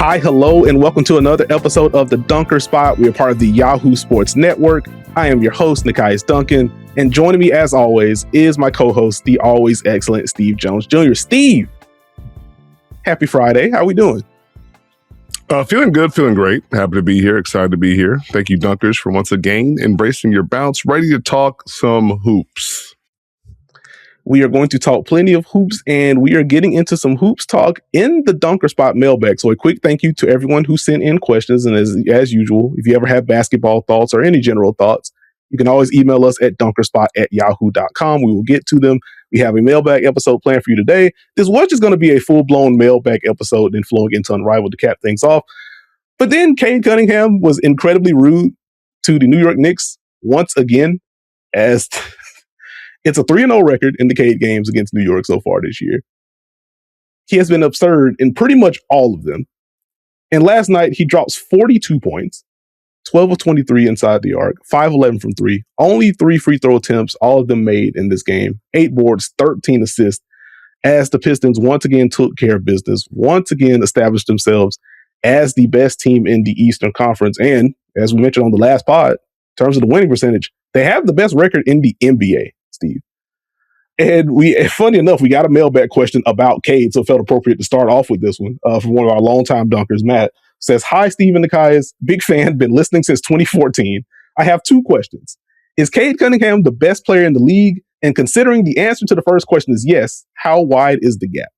Hi, hello, and welcome to another episode of The Dunker Spot. We are part of the Yahoo Sports Network. I am your host, Nekias Duncan, and joining me as always is my co-host, the always excellent Steve Jones Jr. Steve, happy Friday. How are we doing? Feeling good, feeling great. Happy to be here, excited to be here. Thank you, Dunkers, for once again embracing your bounce, ready to talk some hoops. We are going to talk plenty of hoops, and we are getting into some hoops talk in the Dunker Spot mailbag. So a quick thank you to everyone who sent in questions. And as usual, if you ever have basketball thoughts or any general thoughts, you can always email us at dunkerspot@yahoo.com. We will get to them. We have a mailbag episode planned for you today. This was just going to be a full-blown mailbag episode and flowing into Unrivaled to cap things off. But then Cade Cunningham was incredibly rude to the New York Knicks once again, as it's a 3-0 record in the Cade games against New York so far this year. He has been absurd in pretty much all of them. And last night, he drops 42 points, 12 of 23 inside the arc, 5-11 from 3, only 3 free throw attempts, all of them made in this game, 8 boards, 13 assists, as the Pistons once again took care of business, once again established themselves as the best team in the Eastern Conference. And as we mentioned on the last pod, in terms of the winning percentage, they have the best record in the NBA, Steve. And funny enough, we got a mailback question about Cade, so it felt appropriate to start off with this one from one of our longtime dunkers, Matt. Says, hi, Steve and Nekias. Big fan, been listening since 2014. I have 2 questions. Is Cade Cunningham the best player in the league? And considering the answer to the first question is yes, how wide is the gap?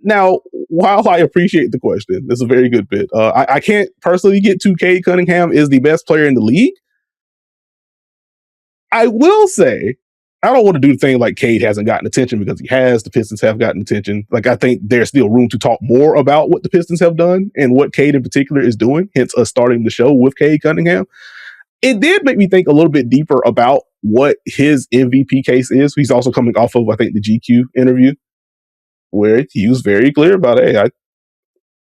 Now, while I appreciate the question, this is a very good bit. I can't personally get to Cade Cunningham is the best player in the league. I will say, I don't want to do the thing like Cade hasn't gotten attention, because he has. The Pistons have gotten attention. Like, I think there's still room to talk more about what the Pistons have done and what Cade in particular is doing, hence us starting the show with Cade Cunningham. It did make me think a little bit deeper about what his MVP case is. He's also coming off of, I think, the GQ interview, where he was very clear about, hey,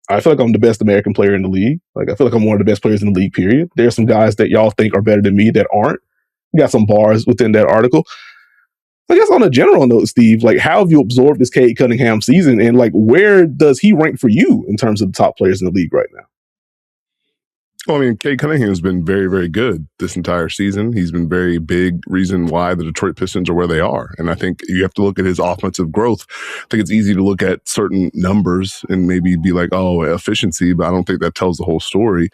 I feel like I'm the best American player in the league. Like, I feel like I'm one of the best players in the league, period. There's some guys that y'all think are better than me that aren't. We got some bars within that article. I guess on a general note, Steve, like, how have you absorbed this Cade Cunningham season, and like, where does he rank for you in terms of the top players in the league right now? Well, I mean, Cade Cunningham has been very, very good this entire season. He's been very big reason why the Detroit Pistons are where they are. And I think you have to look at his offensive growth. I think it's easy to look at certain numbers and maybe be like, oh, efficiency, but I don't think that tells the whole story.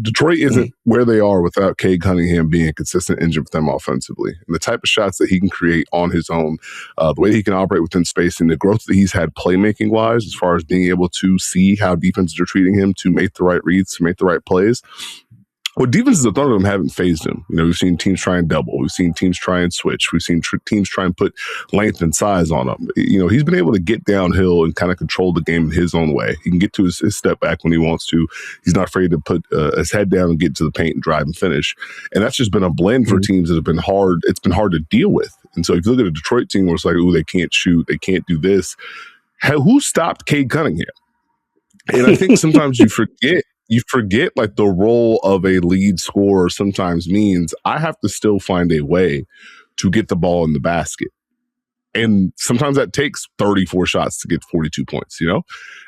Detroit isn't where they are without Cade Cunningham being a consistent engine for them offensively. And the type of shots that he can create on his own, the way he can operate within space, and the growth that he's had playmaking-wise, as far as being able to see how defenses are treating him, to make the right reads, to make the right plays. Well, defenses have thrown at him haven't phased him. You know, we've seen teams try and double. We've seen teams try and switch. We've seen teams try and put length and size on him. You know, he's been able to get downhill and kind of control the game in his own way. He can get to his step back when he wants to. He's not afraid to put his head down and get to the paint and drive and finish. And that's just been a blend for teams that have been hard. It's been hard to deal with. And so if you look at a Detroit team where it's like, oh, they can't shoot, they can't do this. Who stopped Cade Cunningham? And I think sometimes you forget like the role of a lead scorer sometimes means I have to still find a way to get the ball in the basket. And sometimes that takes 34 shots to get 42 points, you know?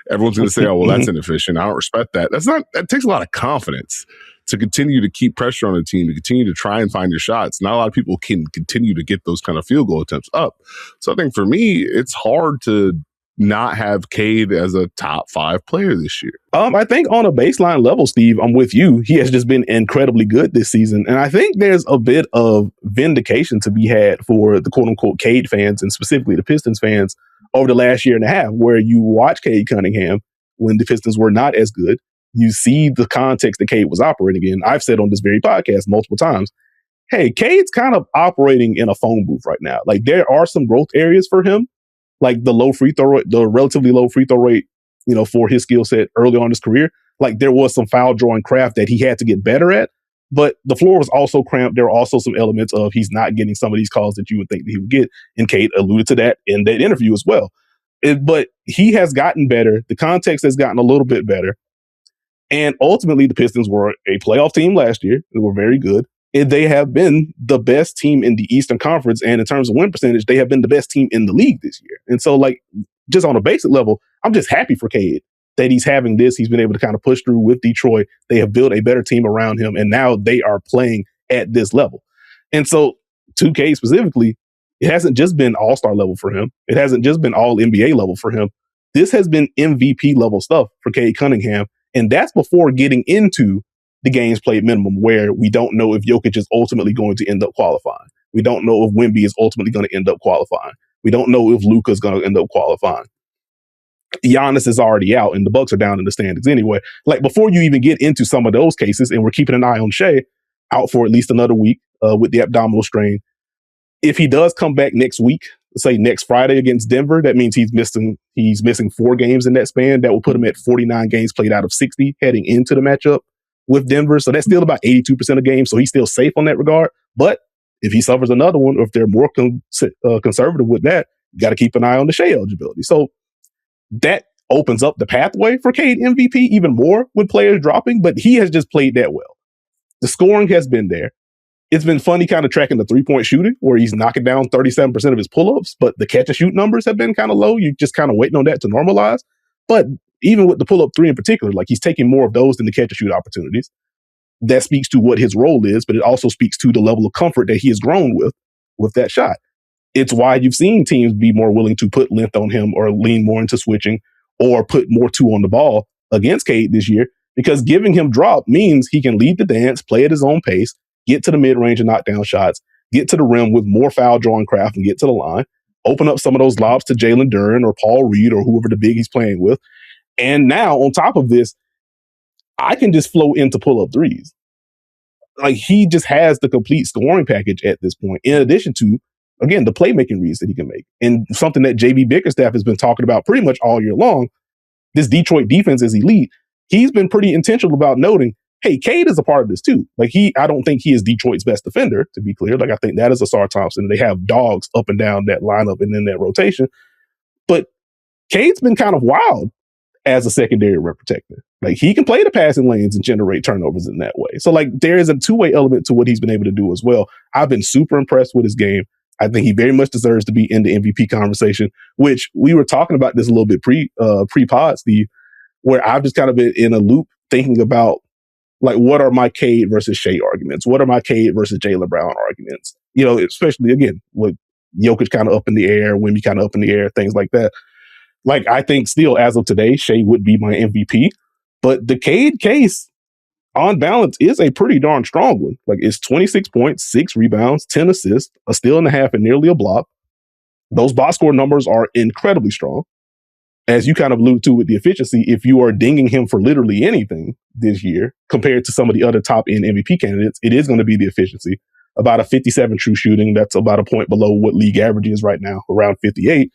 Everyone's going to say, oh, well, that's inefficient. I don't respect that. That takes a lot of confidence to continue to keep pressure on a team, to continue to try and find your shots. Not a lot of people can continue to get those kind of field goal attempts up. So I think for me, it's hard to not have Cade as a top 5 player this year. I think on a baseline level, Steve, I'm with you. He has just been incredibly good this season. And I think there's a bit of vindication to be had for the quote unquote Cade fans, and specifically the Pistons fans, over the last year and a half, where you watch Cade Cunningham when the Pistons were not as good. You see the context that Cade was operating in. I've said on this very podcast multiple times, hey, Cade's kind of operating in a phone booth right now. Like, there are some growth areas for him, like the relatively low free throw rate, you know, for his skill set early on in his career. Like, there was some foul drawing craft that he had to get better at, but the floor was also cramped. There were also some elements of he's not getting some of these calls that you would think that he would get. And Cade alluded to that in that interview as well. But he has gotten better. The context has gotten a little bit better. And ultimately, the Pistons were a playoff team last year. They were very good. They have been the best team in the Eastern Conference. And in terms of win percentage, they have been the best team in the league this year. And so, like, just on a basic level, I'm just happy for Cade that he's having this. He's been able to kind of push through with Detroit. They have built a better team around him, and now they are playing at this level. And so, 2K specifically, it hasn't just been all-star level for him. It hasn't just been all NBA level for him. This has been MVP level stuff for Cade Cunningham, and that's before getting into the games played minimum, where we don't know if Jokic is ultimately going to end up qualifying. We don't know if Wemby is ultimately going to end up qualifying. We don't know if Luka's going to end up qualifying. Giannis is already out, and the Bucks are down in the standings anyway. Like, before you even get into some of those cases, and we're keeping an eye on Shai, out for at least another week with the abdominal strain. If he does come back next week, say next Friday against Denver, that means he's missing 4 games in that span. That will put him at 49 games played out of 60 heading into the matchup with Denver. So that's still about 82% of games. So he's still safe on that regard. But if he suffers another one, or if they're more conservative with that, you got to keep an eye on the Shai eligibility. So that opens up the pathway for Cade MVP even more with players dropping, but he has just played that well. The scoring has been there. It's been funny kind of tracking the 3-point shooting, where he's knocking down 37% of his pull-ups, but the catch and shoot numbers have been kind of low. You're just kind of waiting on that to normalize. But even with the pull-up 3 in particular, like, he's taking more of those than the catch and shoot opportunities. That speaks to what his role is, but it also speaks to the level of comfort that he has grown with that shot. It's why you've seen teams be more willing to put length on him, or lean more into switching, or put more 2 on the ball against Cade this year, because giving him drop means he can lead the dance, play at his own pace, get to the mid-range and knock down shots, get to the rim with more foul drawing craft and get to the line, open up some of those lobs to Jalen Duren or Paul Reed or whoever the big he's playing with. And now, on top of this, I can just flow into pull-up threes. Like, he just has the complete scoring package at this point, in addition to, again, the playmaking reads that he can make. And something that JB Bickerstaff has been talking about pretty much all year long, this Detroit defense is elite. He's been pretty intentional about noting, hey, Cade is a part of this too. Like, I don't think he is Detroit's best defender, to be clear. Like, I think that is Asar Thompson. They have dogs up and down that lineup and in that rotation. But Cade's been kind of wild as a secondary rim protector. Like, he can play the passing lanes and generate turnovers in that way. So, like, there is a two-way element to what he's been able to do as well. I've been super impressed with his game. I think he very much deserves to be in the MVP conversation, which we were talking about this a little bit pre-pod, Steve, where I've just kind of been in a loop thinking about, like, what are my Cade versus Shai arguments? What are my Cade versus Jaylen Brown arguments? You know, especially, again, with Jokic kind of up in the air, Wemby kind of up in the air, things like that. Like, I think still, as of today, Shai would be my MVP. But the Cade case, on balance, is a pretty darn strong one. Like, it's 26 points, 6 rebounds, 10 assists, a steal and a half, and nearly a block. Those box score numbers are incredibly strong. As you kind of allude to with the efficiency, if you are dinging him for literally anything this year, compared to some of the other top-end MVP candidates, it is going to be the efficiency. About a 57 true shooting. That's about a point below what league average is right now, around 58.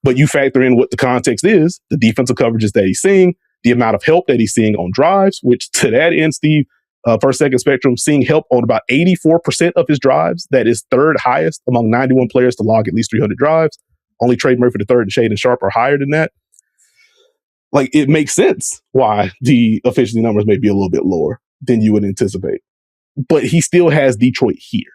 But you factor in what the context is, the defensive coverages that he's seeing, the amount of help that he's seeing on drives, which to that end, Steve, per second spectrum, seeing help on about 84% of his drives. That is third highest among 91 players to log at least 300 drives. Only Trey Murphy III and Shaedon Sharpe are higher than that. Like, it makes sense why the efficiency numbers may be a little bit lower than you would anticipate. But he still has Detroit here.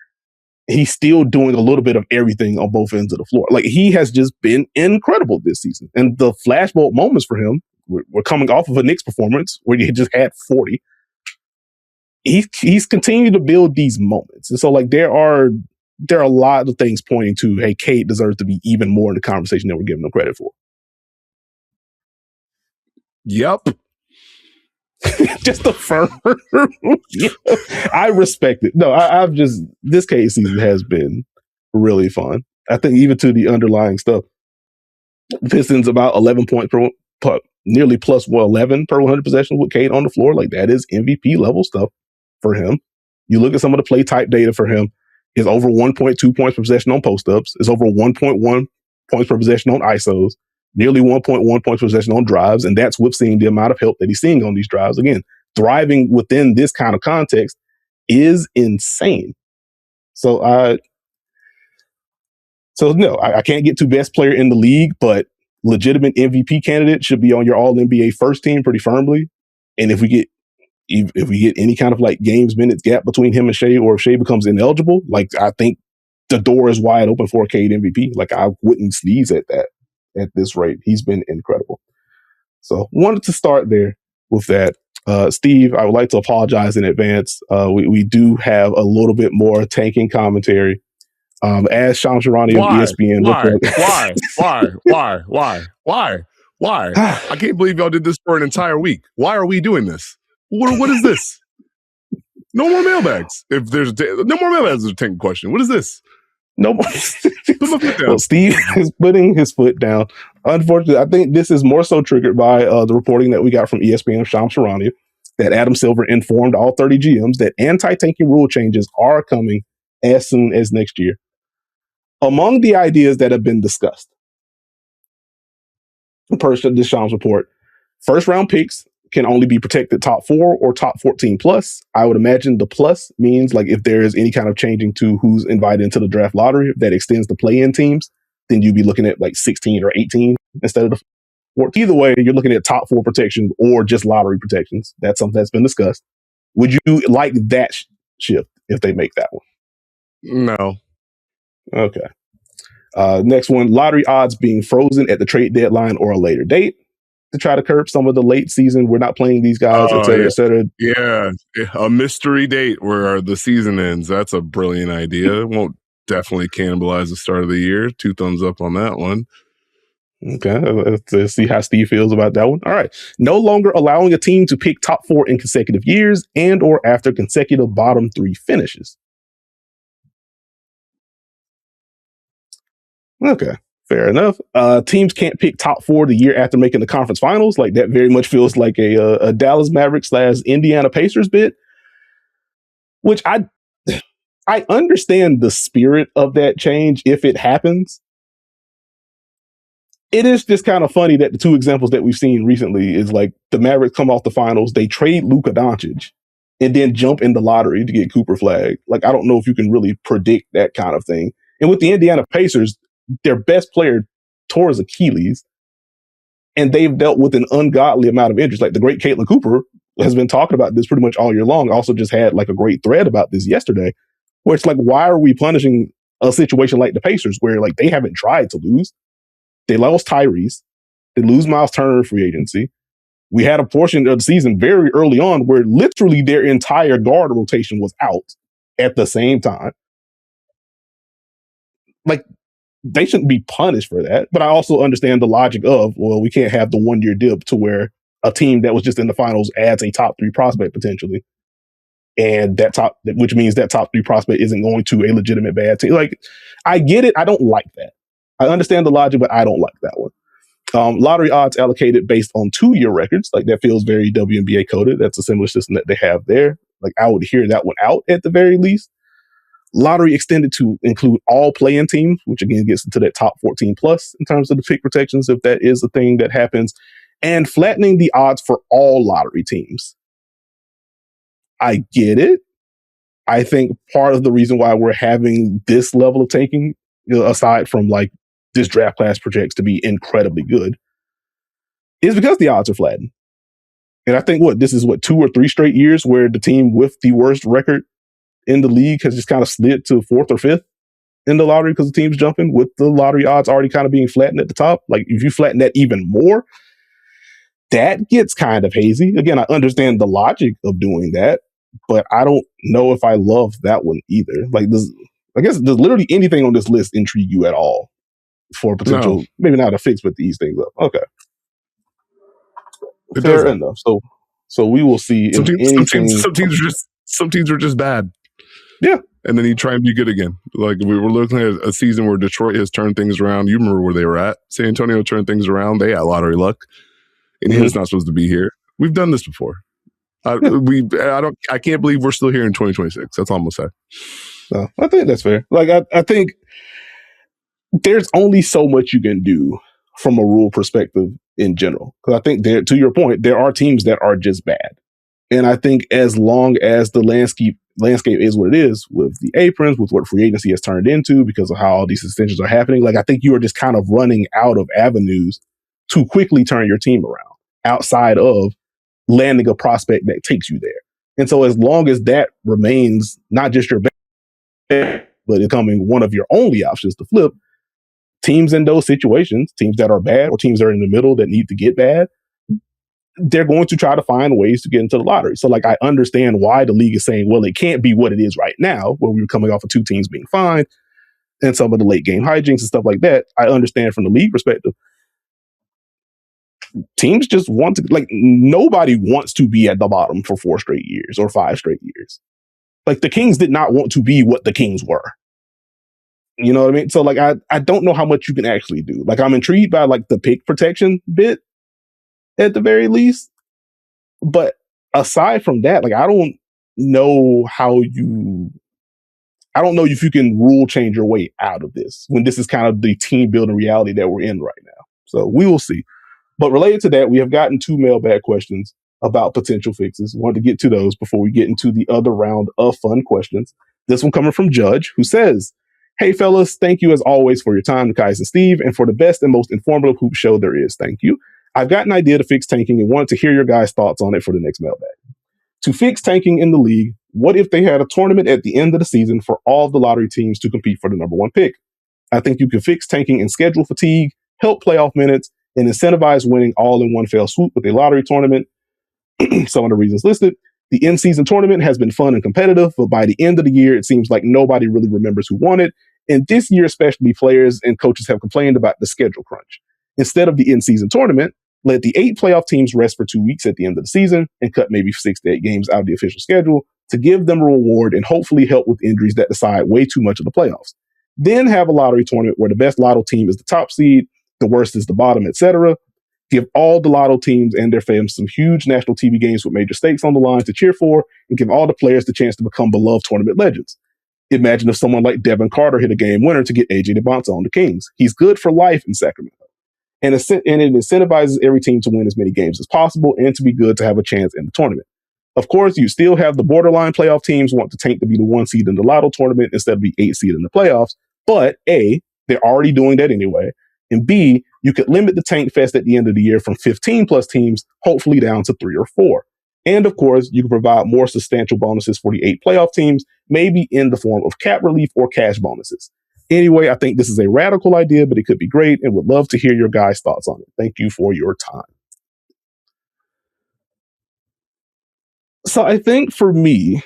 He's still doing a little bit of everything on both ends of the floor. Like, he has just been incredible this season. And the flashbulb moments for him, we're coming off of a Knicks performance where he just had 40. He's continued to build these moments. And so, like, there are a lot of things pointing to, hey, Cade deserves to be even more in the conversation that we're giving him credit for. Yep. Just a firm. Yeah. I respect it. No, I've just, this Cade season has been really fun. I think even to the underlying stuff, Pistons about 11 points per nearly plus 11 per 100 possessions with Cade on the floor. Like, that is MVP level stuff for him. You look at some of the play type data for him, is over 1.2 points per possession on post-ups, is over 1.1 points per possession on ISOs, nearly 1.1 points per possession on drives, and that's with seeing the amount of help that he's seeing on these drives. Again, thriving within this kind of context is insane. So I can't get to best player in the league, but legitimate MVP candidate should be on your All-NBA first team pretty firmly. And if we get any kind of, like, games minutes gap between him and Shai, or if Shai becomes ineligible, like, I think the door is wide open for a Cade MVP. Like, I wouldn't sneeze at that at this rate. He's been incredible. So wanted to start there with that. Steve, I would like to apologize in advance. We do have a little bit more tanking commentary. As Shams Charania of ESPN Why? I can't believe y'all did this for an entire week. Why are we doing this? What is this? No more mailbags. If there's no more mailbags, there's a tanking question. What is this? No more. Put my foot down. Well, Steve is putting his foot down. Unfortunately, I think this is more so triggered by the reporting that we got from ESPN of Shams Charania that Adam Silver informed all 30 GMs that anti-tanking rule changes are coming as soon as next year. Among the ideas that have been discussed, per the Shams report, first round picks can only be protected top 4 or top 14 plus. I would imagine the plus means like if there is any kind of changing to who's invited into the draft lottery that extends the play-in teams, then you'd be looking at like 16 or 18 instead of the 14. Either way, you're looking at top 4 protections or just lottery protections. That's something that's been discussed. Would you like that shift if they make that one? No. Okay. Next one, lottery odds being frozen at the trade deadline or a later date to try to curb some of the late season. We're not playing these guys, et cetera, et cetera. Yeah, a mystery date where the season ends. That's a brilliant idea. It won't definitely cannibalize the start of the year. 2 thumbs up on that one. Okay, let's see how Steve feels about that one. All right. No longer allowing a team to pick top 4 in consecutive years and or after consecutive bottom 3 finishes. Okay, fair enough. Teams can't pick top 4 the year after making the conference finals. Like that very much feels like a Dallas Mavericks / Indiana Pacers bit, which I understand the spirit of that change if it happens. It is just kind of funny that the 2 examples that we've seen recently is like the Mavericks come off the finals, they trade Luka Doncic, and then jump in the lottery to get Cooper Flag. Like, I don't know if you can really predict that kind of thing. And with the Indiana Pacers, their best player tore his Achilles, and they've dealt with an ungodly amount of injuries. Like the great Caitlin Cooper has been talking about this pretty much all year long. Also just had like a great thread about this yesterday, where it's like, why are we punishing a situation like the Pacers where like they haven't tried to lose? They lost Tyrese. They lose Miles Turner in free agency. We had a portion of the season very early on where literally their entire guard rotation was out at the same time. Like, they shouldn't be punished for that. But I also understand the logic of, well, we can't have the 1-year dip to where a team that was just in the finals adds a top 3 prospect potentially. And which means that top 3 prospect isn't going to a legitimate bad team. Like, I get it. I don't like that. I understand the logic, but I don't like that one. Lottery odds allocated based on 2-year records. Like, that feels very WNBA coded. That's a similar system that they have there. Like, I would hear that one out at the very least. Lottery extended to include all play-in teams, which again gets into that top 14 plus in terms of the pick protections, if that is a thing that happens, and flattening the odds for all lottery teams. I get it. I think part of the reason why we're having this level of tanking, aside from like this draft class projects to be incredibly good, is because the odds are flattened. And I think this is 2 or 3 straight years where the team with the worst record in the league has just kind of slid to 4th or 5th in the lottery because the team's jumping with the lottery odds already kind of being flattened at the top. Like, if you flatten that even more, that gets kind of hazy. Again, I understand the logic of doing that, but I don't know if I love that one either. Like, does literally anything on this list intrigue you at all for potential, maybe not a fix, but these things up? Okay. Fair enough. So we will see. Some teams are just bad. Yeah. And then you try and be good again. Like, we were looking at a season where Detroit has turned things around. You remember where they were at. San Antonio turned things around. They got lottery luck. Indiana's not supposed to be here. We've done this before. I can't believe we're still here in 2026. That's all I'm gonna say. No, I think that's fair. Like, I think there's only so much you can do from a rule perspective in general. Because I think to your point, there are teams that are just bad. And I think as long as the landscape is what it is, with the aprons, with what free agency has turned into because of how all these extensions are happening, like, I think you are just kind of running out of avenues to quickly turn your team around outside of landing a prospect that takes you there. And so as long as that remains not just your best, but becoming one of your only options to flip, teams in those situations, teams that are bad or teams that are in the middle that need to get bad, they're going to try to find ways to get into the lottery. So, like, I understand why the league is saying, well, it can't be what it is right now, where we were coming off of 2 teams being fined and some of the late game hijinks and stuff like that. I understand from the league perspective. Teams just want to, like, nobody wants to be at the bottom for 4 straight years or 5 straight years. Like, the Kings did not want to be what the Kings were. You know what I mean? So, like, I don't know how much you can actually do. Like, I'm intrigued by, like, the pick protection bit at the very least. But aside from that, like, I don't know if you can rule change your way out of this when this is kind of the team building reality that we're in right now. So we will see. But related to that, we have gotten 2 mailbag questions about potential fixes. Wanted to get to those before we get into the other round of fun questions. This one coming from Judge, who says, "Hey fellas, thank you as always for your time, Nekias and Steve, and for the best and most informative hoop show there is. Thank you. I've got an idea to fix tanking and wanted to hear your guys' thoughts on it for the next mailbag. To fix tanking in the league, what if they had a tournament at the end of the season for all of the lottery teams to compete for the number 1 pick? I think you could fix tanking and schedule fatigue, help playoff minutes, and incentivize winning all in one fell swoop with a lottery tournament." Some of the reasons listed. The in-season tournament has been fun and competitive, but by the end of the year, it seems like nobody really remembers who won it. And this year, especially, players and coaches have complained about the schedule crunch. Instead of the in-season tournament, let the 8 playoff teams rest for 2 weeks at the end of the season and cut maybe 6 to 8 games out of the official schedule to give them a reward and hopefully help with injuries that decide way too much of the playoffs. Then have a lottery tournament where the best lotto team is the top seed, the worst is the bottom, etc. Give all the lotto teams and their fans some huge national TV games with major stakes on the line to cheer for, and give all the players the chance to become beloved tournament legends. Imagine if someone like Devin Carter hit a game winner to get AJ DeBonta on the Kings. He's good for life in Sacramento. And it incentivizes every team to win as many games as possible and to be good to have a chance in the tournament. Of course, you still have the borderline playoff teams want the tank to be the 1 seed in the lotto tournament instead of the 8 seed in the playoffs. But A, they're already doing that anyway. And B, you could limit the tank fest at the end of the year from 15 plus teams, hopefully down to 3 or 4. And of course, you can provide more substantial bonuses for the 8 playoff teams, maybe in the form of cap relief or cash bonuses. Anyway, I think this is a radical idea, but it could be great and would love to hear your guys' thoughts on it. Thank you for your time. So I think for me,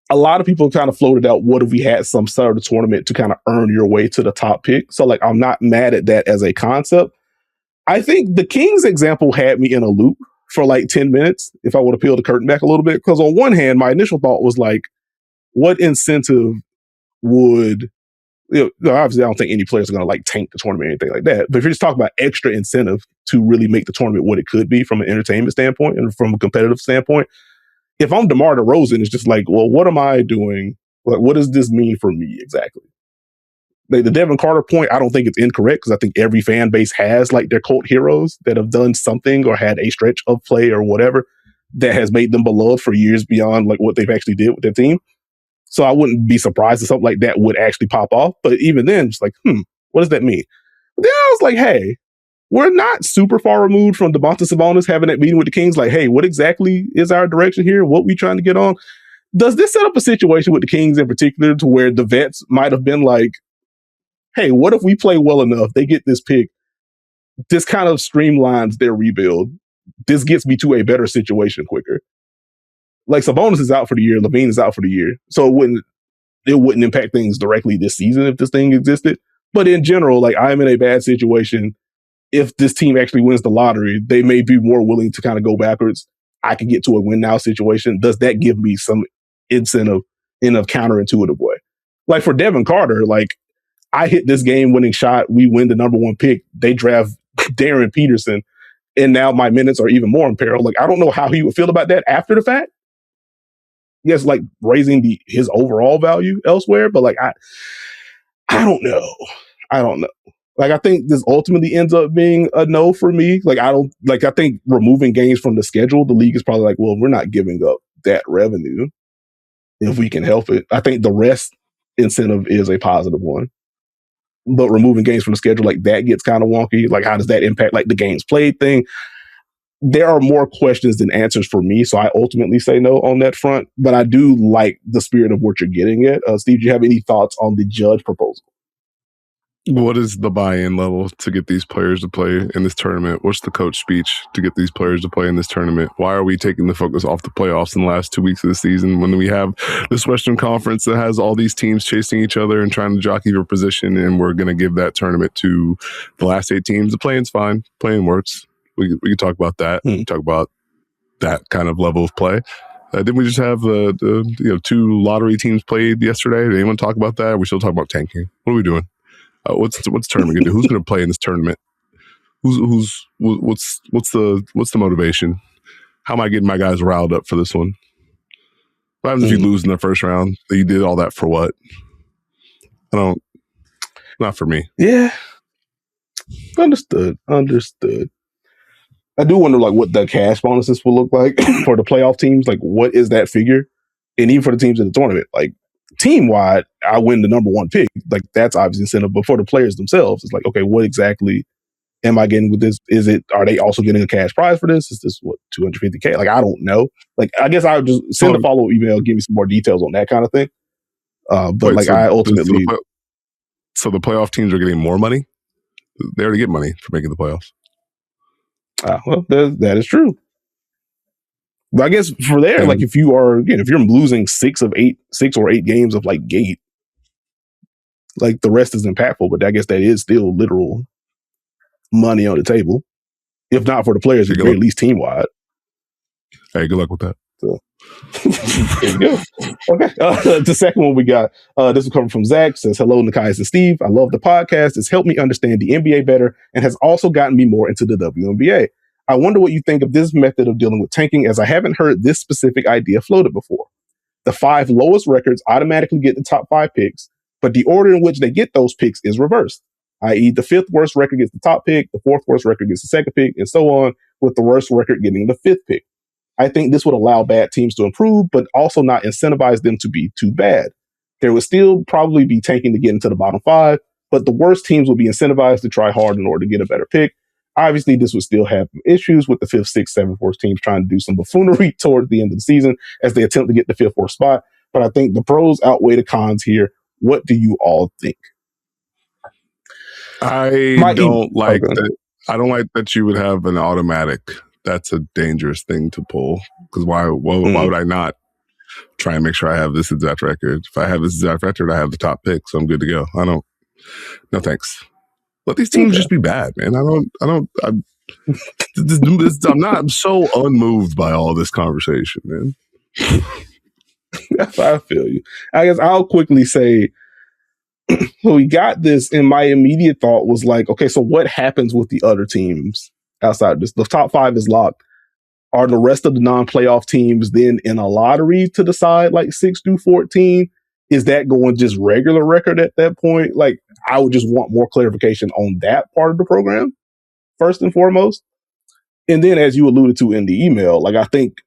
a lot of people kind of floated out, what if we had some sort of tournament to kind of earn your way to the top pick? So, like, I'm not mad at that as a concept. I think the Kings example had me in a loop for like 10 minutes, if I would have peeled the curtain back a little bit. Because on one hand, my initial thought was like, what incentive would, obviously I don't think any players are going to like tank the tournament or anything like that. But if you're just talking about extra incentive to really make the tournament what it could be from an entertainment standpoint and from a competitive standpoint, if I'm DeMar DeRozan, it's just like, well, what am I doing? Like, what does this mean for me exactly? Like, the Devin Carter point, I don't think it's incorrect because I think every fan base has like their cult heroes that have done something or had a stretch of play or whatever that has made them beloved for years beyond like what they've actually did with their team. So I wouldn't be surprised if something like that would actually pop off. But even then, it's like, what does that mean? But then I was like, hey, we're not super far removed from Domantas Sabonis having that meeting with the Kings. Like, hey, what exactly is our direction here? What we trying to get on? Does this set up a situation with the Kings in particular to where the vets might have been like, hey, what if we play well enough? They get this pick. This kind of streamlines their rebuild. This gets me to a better situation quicker. Like, Sabonis is out for the year. Levine is out for the year. So it wouldn't impact things directly this season if this thing existed. But in general, like, I'm in a bad situation. If this team actually wins the lottery, they may be more willing to kind of go backwards. I can get to a win now situation. Does that give me some incentive in a counterintuitive way? Like, for Devin Carter, like, I hit this game winning shot. We win the number 1 pick. They draft Darren Peterson. And now my minutes are even more in peril. Like, I don't know how he would feel about that after the fact. Yes, like raising his overall value elsewhere. But like, I don't know. Like, I think this ultimately ends up being a no for me. Like, I think removing games from the schedule, the league is probably like, well, we're not giving up that revenue if we can help it. I think the rest incentive is a positive one. But removing games from the schedule, like, that gets kind of wonky. Like, how does that impact like the games played thing? There are more questions than answers for me. So I ultimately say no on that front. But I do like the spirit of what you're getting at. Steve, do you have any thoughts on the Judge proposal? What is the buy-in level to get these players to play in this tournament? What's the coach speech to get these players to play in this tournament? Why are we taking the focus off the playoffs in the last 2 weeks of the season when we have this Western Conference that has all these teams chasing each other and trying to jockey for position, and we're going to give that tournament to the last 8 teams? The playing's fine. Playing works. We can talk about that. Talk about that kind of level of play. Didn't we just have the 2 lottery teams played yesterday? Did anyone talk about that? Are we still talking about tanking? What are we doing? What's the tournament gonna do? Who's gonna play in this tournament? What's the motivation? How am I getting my guys riled up for this one? What happens if you lose in the first round? You did all that for what? Not for me. Yeah. Understood. I do wonder what the cash bonuses will look like for the playoff teams. What is that figure? And even for the teams in the tournament, team wide, I win the number 1 pick. That's obviously incentive. But for the players themselves, it's okay, what exactly am I getting with this? Are they also getting a cash prize for this? Is this $250K? I don't know. I guess I would just send a follow-up email, give me some more details on that kind of thing. I ultimately. So the playoff teams are getting more money? They already get money for making the playoffs. Well, that is true. But I guess for there, if you're losing 6 or 8 games of gate, the rest is impactful. But I guess that is still literal money on the table, if not for the players, at least team wide. Hey, good luck with that. So. There you go. Okay. The second one we got, this will come from Zach. Says, hello, Nekias and Steve. I love the podcast. It's helped me understand the NBA better and has also gotten me more into the WNBA. I wonder what you think of this method of dealing with tanking, as I haven't heard this specific idea floated before. The 5 lowest records automatically get the top 5 picks, but the order in which they get those picks is reversed, i.e. the 5th worst record gets the top pick, the 4th worst record gets the 2nd pick, and so on, with the worst record getting the 5th pick. I think this would allow bad teams to improve, but also not incentivize them to be too bad. There would still probably be tanking to get into the bottom 5, but the worst teams would be incentivized to try hard in order to get a better pick. Obviously, this would still have issues with the 5th, 6th, 7th worst teams trying to do some buffoonery towards the end of the season as they attempt to get the 5th worst spot. But I think the pros outweigh the cons here. What do you all think? I don't like that you would have an automatic. That's a dangerous thing to pull, because why would I not try and make sure I have this exact record? If I have this exact record, I have the top pick, so I'm good to go. No thanks. Let these teams just be bad, man. I'm so unmoved by all this conversation, man. I feel you. I guess I'll quickly say, we got this, and my immediate thought was okay, so what happens with the other teams outside this? The top 5 is locked. Are the rest of the non-playoff teams then in a lottery to decide 6 through 14? Is that going just regular record at that point? I would just want more clarification on that part of the program, first and foremost. And then, as you alluded to in the email, I think,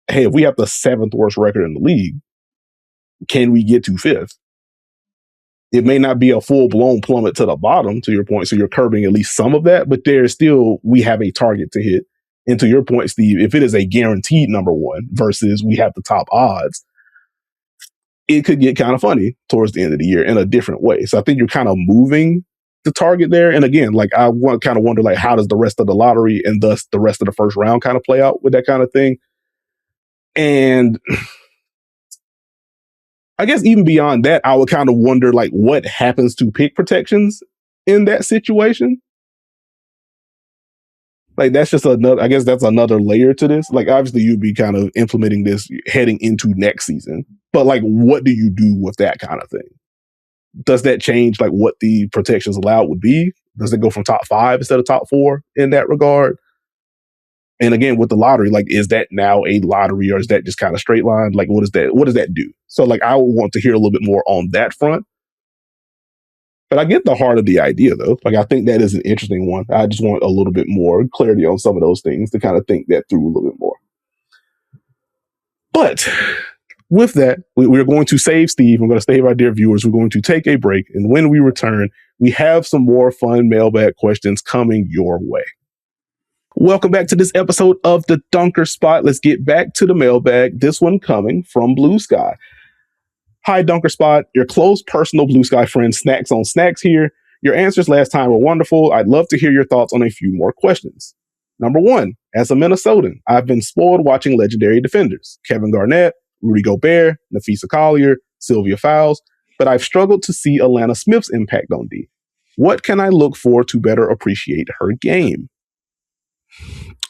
hey, if we have the 7th worst record in the league, can we get to 5th? It may not be a full-blown plummet to the bottom, to your point, so you're curbing at least some of that, but there's still, we have a target to hit. And to your point, Steve, if it is a guaranteed number 1 versus we have the top odds, it could get kind of funny towards the end of the year in a different way. So I think you're kind of moving the target there. And again, I kind of wonder, how does the rest of the lottery and thus the rest of the first round kind of play out with that kind of thing? And I guess even beyond that, I would kind of wonder, what happens to pick protections in that situation? That's just I guess that's another layer to this. Obviously you'd be kind of implementing this heading into next season, but what do you do with that kind of thing? Does that change what the protections allowed would be? Does it go from top 5 instead of top 4 in that regard? And again, with the lottery, is that now a lottery, or is that just kind of straight line? What does that do? So I would want to hear a little bit more on that front. But I get the heart of the idea, though. I think that is an interesting one. I just want a little bit more clarity on some of those things to kind of think that through a little bit more. But with that, we're going to save Steve. We're going to save our dear viewers. We're going to take a break. And when we return, we have some more fun mailbag questions coming your way. Welcome back to this episode of the Dunker Spot. Let's get back to the mailbag. This one coming from Blue Sky. Hi, Dunker Spot. Your close personal Blue Sky friend Snacks on Snacks here. Your answers last time were wonderful. I'd love to hear your thoughts on a few more questions. Number one, as a Minnesotan, I've been spoiled watching legendary defenders. Kevin Garnett, Rudy Gobert, Nafisa Collier, Sylvia Fowles, but I've struggled to see Alanna Smith's impact on D. What can I look for to better appreciate her game?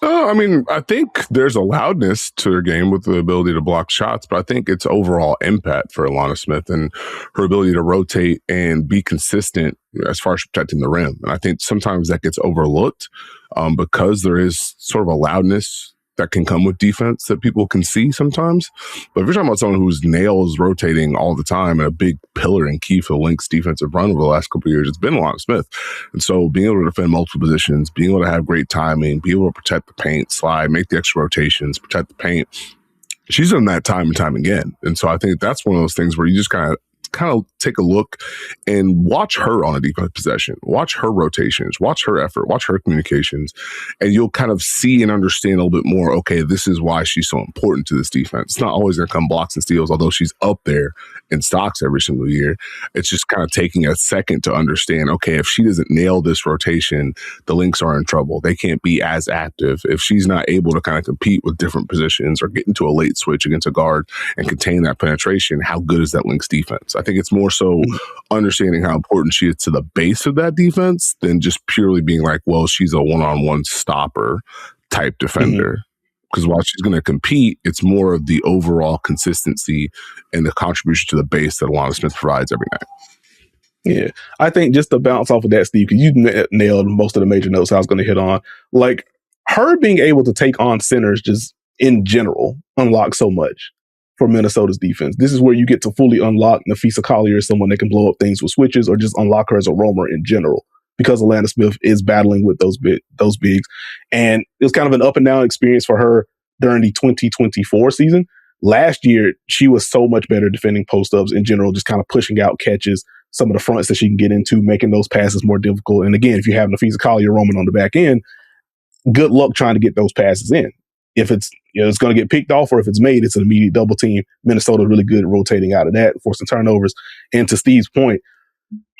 I mean, I think there's a loudness to her game with the ability to block shots, but I think it's overall impact for Alanna Smith and her ability to rotate and be consistent as far as protecting the rim. And I think sometimes that gets overlooked because there is sort of a loudness that can come with defense that people can see sometimes. But if you're talking about someone whose nails rotating all the time and a big pillar and key for the Lynx defensive run over the last couple of years, it's been Alanna Smith. And so being able to defend multiple positions, being able to have great timing, be able to protect the paint, slide, make the extra rotations, protect the paint, she's done that time and time again. And so I think that's one of those things where you just kind of take a look and watch her on a defensive possession, watch her rotations, watch her effort, watch her communications, and you'll kind of see and understand a little bit more, okay, this is why she's so important to this defense. It's not always going to come blocks and steals, although she's up there in stocks every single year. It's just kind of taking a second to understand, okay, if she doesn't nail this rotation, the Lynx are in trouble. They can't be as active. If she's not able to kind of compete with different positions or get into a late switch against a guard and contain that penetration, how good is that Lynx defense? I think it's more so understanding how important she is to the base of that defense than just purely being like, well, she's a one-on-one stopper type defender. Because while she's going to compete, it's more of the overall consistency and the contribution to the base that Alanna Smith provides every night. Yeah, I think just to bounce off of that, Steve, because you nailed most of the major notes I was going to hit on. Like, her being able to take on centers just in general unlocks so much for Minnesota's defense. This is where you get to fully unlock Nafisa Collier as someone that can blow up things with switches, or just unlock her as a roamer in general, because Alanna Smith is battling with those bigs. And it was kind of an up and down experience for her during the 2024 season. Last year, she was so much better defending post-ups in general, just kind of pushing out catches, some of the fronts that she can get into, making those passes more difficult. And again, if you have Nafisa Collier roaming on the back end, good luck trying to get those passes in. If it's it's going to get picked off, or if it's made, it's an immediate double team. Minnesota's really good at rotating out of that, forcing turnovers. And to Steve's point,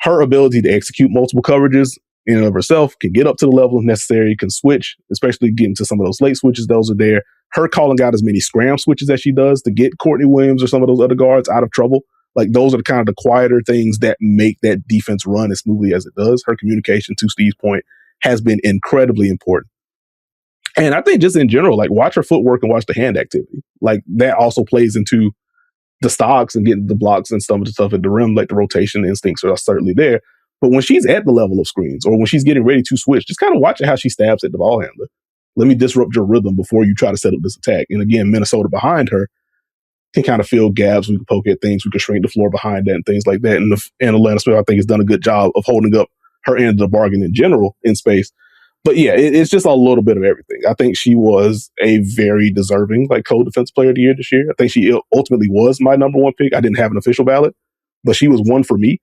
her ability to execute multiple coverages in and of herself can get up to the level if necessary, can switch, especially getting to some of those late switches. Those are there. Her calling out as many scram switches as she does to get Courtney Williams or some of those other guards out of trouble. Like, those are the kind of the quieter things that make that defense run as smoothly as it does. Her communication, to Steve's point, has been incredibly important. And I think just in general, like, watch her footwork and watch the hand activity. Like, that also plays into the stocks and getting the blocks and some of the stuff at the rim. Like, the rotation instincts are certainly there. But when she's at the level of screens, or when she's getting ready to switch, just kind of watch how she stabs at the ball handler. Let me disrupt your rhythm before you try to set up this attack. And again, Minnesota behind her can kind of fill gaps. We can poke at things. We can shrink the floor behind that and things like that. And Alanna Smith, I think, has done a good job of holding up her end of the bargain in general in space. But yeah, it's just a little bit of everything. I think she was a very deserving co-defensive player of the year this year. I think she ultimately was my number one pick. I didn't have an official ballot, but she was one for me.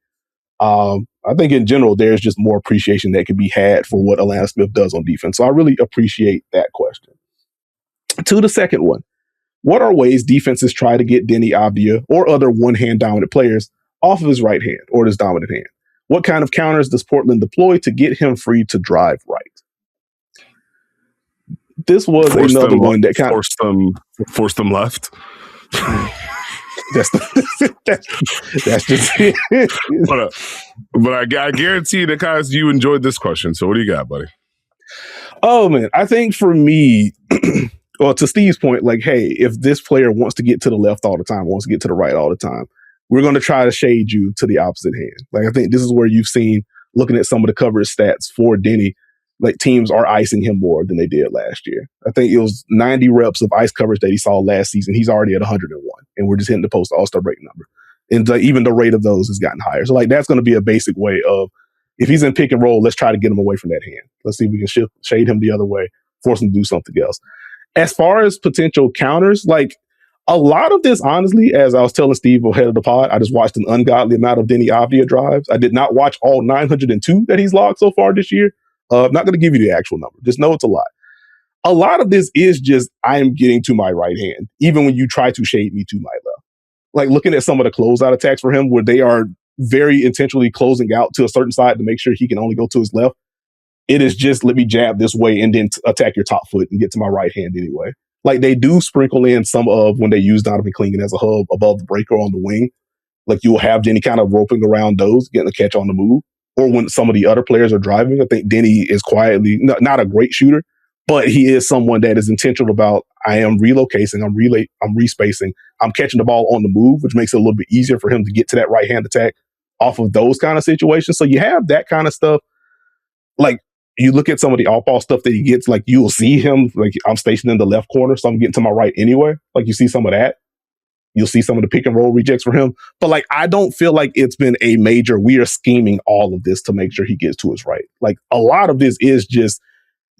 I think in general, there's just more appreciation that can be had for what Alanna Smith does on defense. So I really appreciate that question. To the second one, what are ways defenses try to get Deni Avdija or other one-hand dominant players off of his right hand or his dominant hand? What kind of counters does Portland deploy to get him free to drive right? This was another one that kind of force them left. That's just it. But I guarantee that, guys, you enjoyed this question. So what do you got, buddy? Oh man, I think for me, well, to Steve's point, like, hey, if this player wants to get to the left all the time, wants to get to the right all the time, we're going to try to shade you to the opposite hand. Like, I think this is where you've seen, looking at some of the coverage stats for Deni, like, teams are icing him more than they did last year. I think it was 90 reps of ice coverage that he saw last season. He's already at 101, and we're just hitting the post All-Star break number. And even the rate of those has gotten higher. So, like, that's going to be a basic way of, if he's in pick and roll, let's try to get him away from that hand. Let's see if we can shade him the other way, force him to do something else. As far as potential counters, like, a lot of this, honestly, as I was telling Steve ahead of the pod, I just watched an ungodly amount of Deni Avdija drives. I did not watch all 902 that he's logged so far this year. I'm not going to give you the actual number. Just know it's a lot. A lot of this is just, I am getting to my right hand, even when you try to shade me to my left. Like, looking at some of the closeout attacks for him, where they are very intentionally closing out to a certain side to make sure he can only go to his left. It is just, let me jab this way and then attack your top foot and get to my right hand anyway. Like, they do sprinkle in some of when they use Donovan Clingan as a hub above the breaker on the wing. Like, you'll have Deni kind of roping around those, getting a catch on the move. Or when some of the other players are driving, I think Deni is quietly, not a great shooter, but he is someone that is intentional about, I am relocating, I'm respacing, I'm catching the ball on the move, which makes it a little bit easier for him to get to that right-hand attack off of those kind of situations. So you have that kind of stuff. Like, you look at some of the off-ball stuff that he gets, like, you'll see him, like, I'm stationed in the left corner, so I'm getting to my right anyway. Like, you see some of that. You'll see some of the pick and roll rejects for him. But, like, I don't feel like it's been a major, we are scheming all of this to make sure he gets to his right. Like, a lot of this is just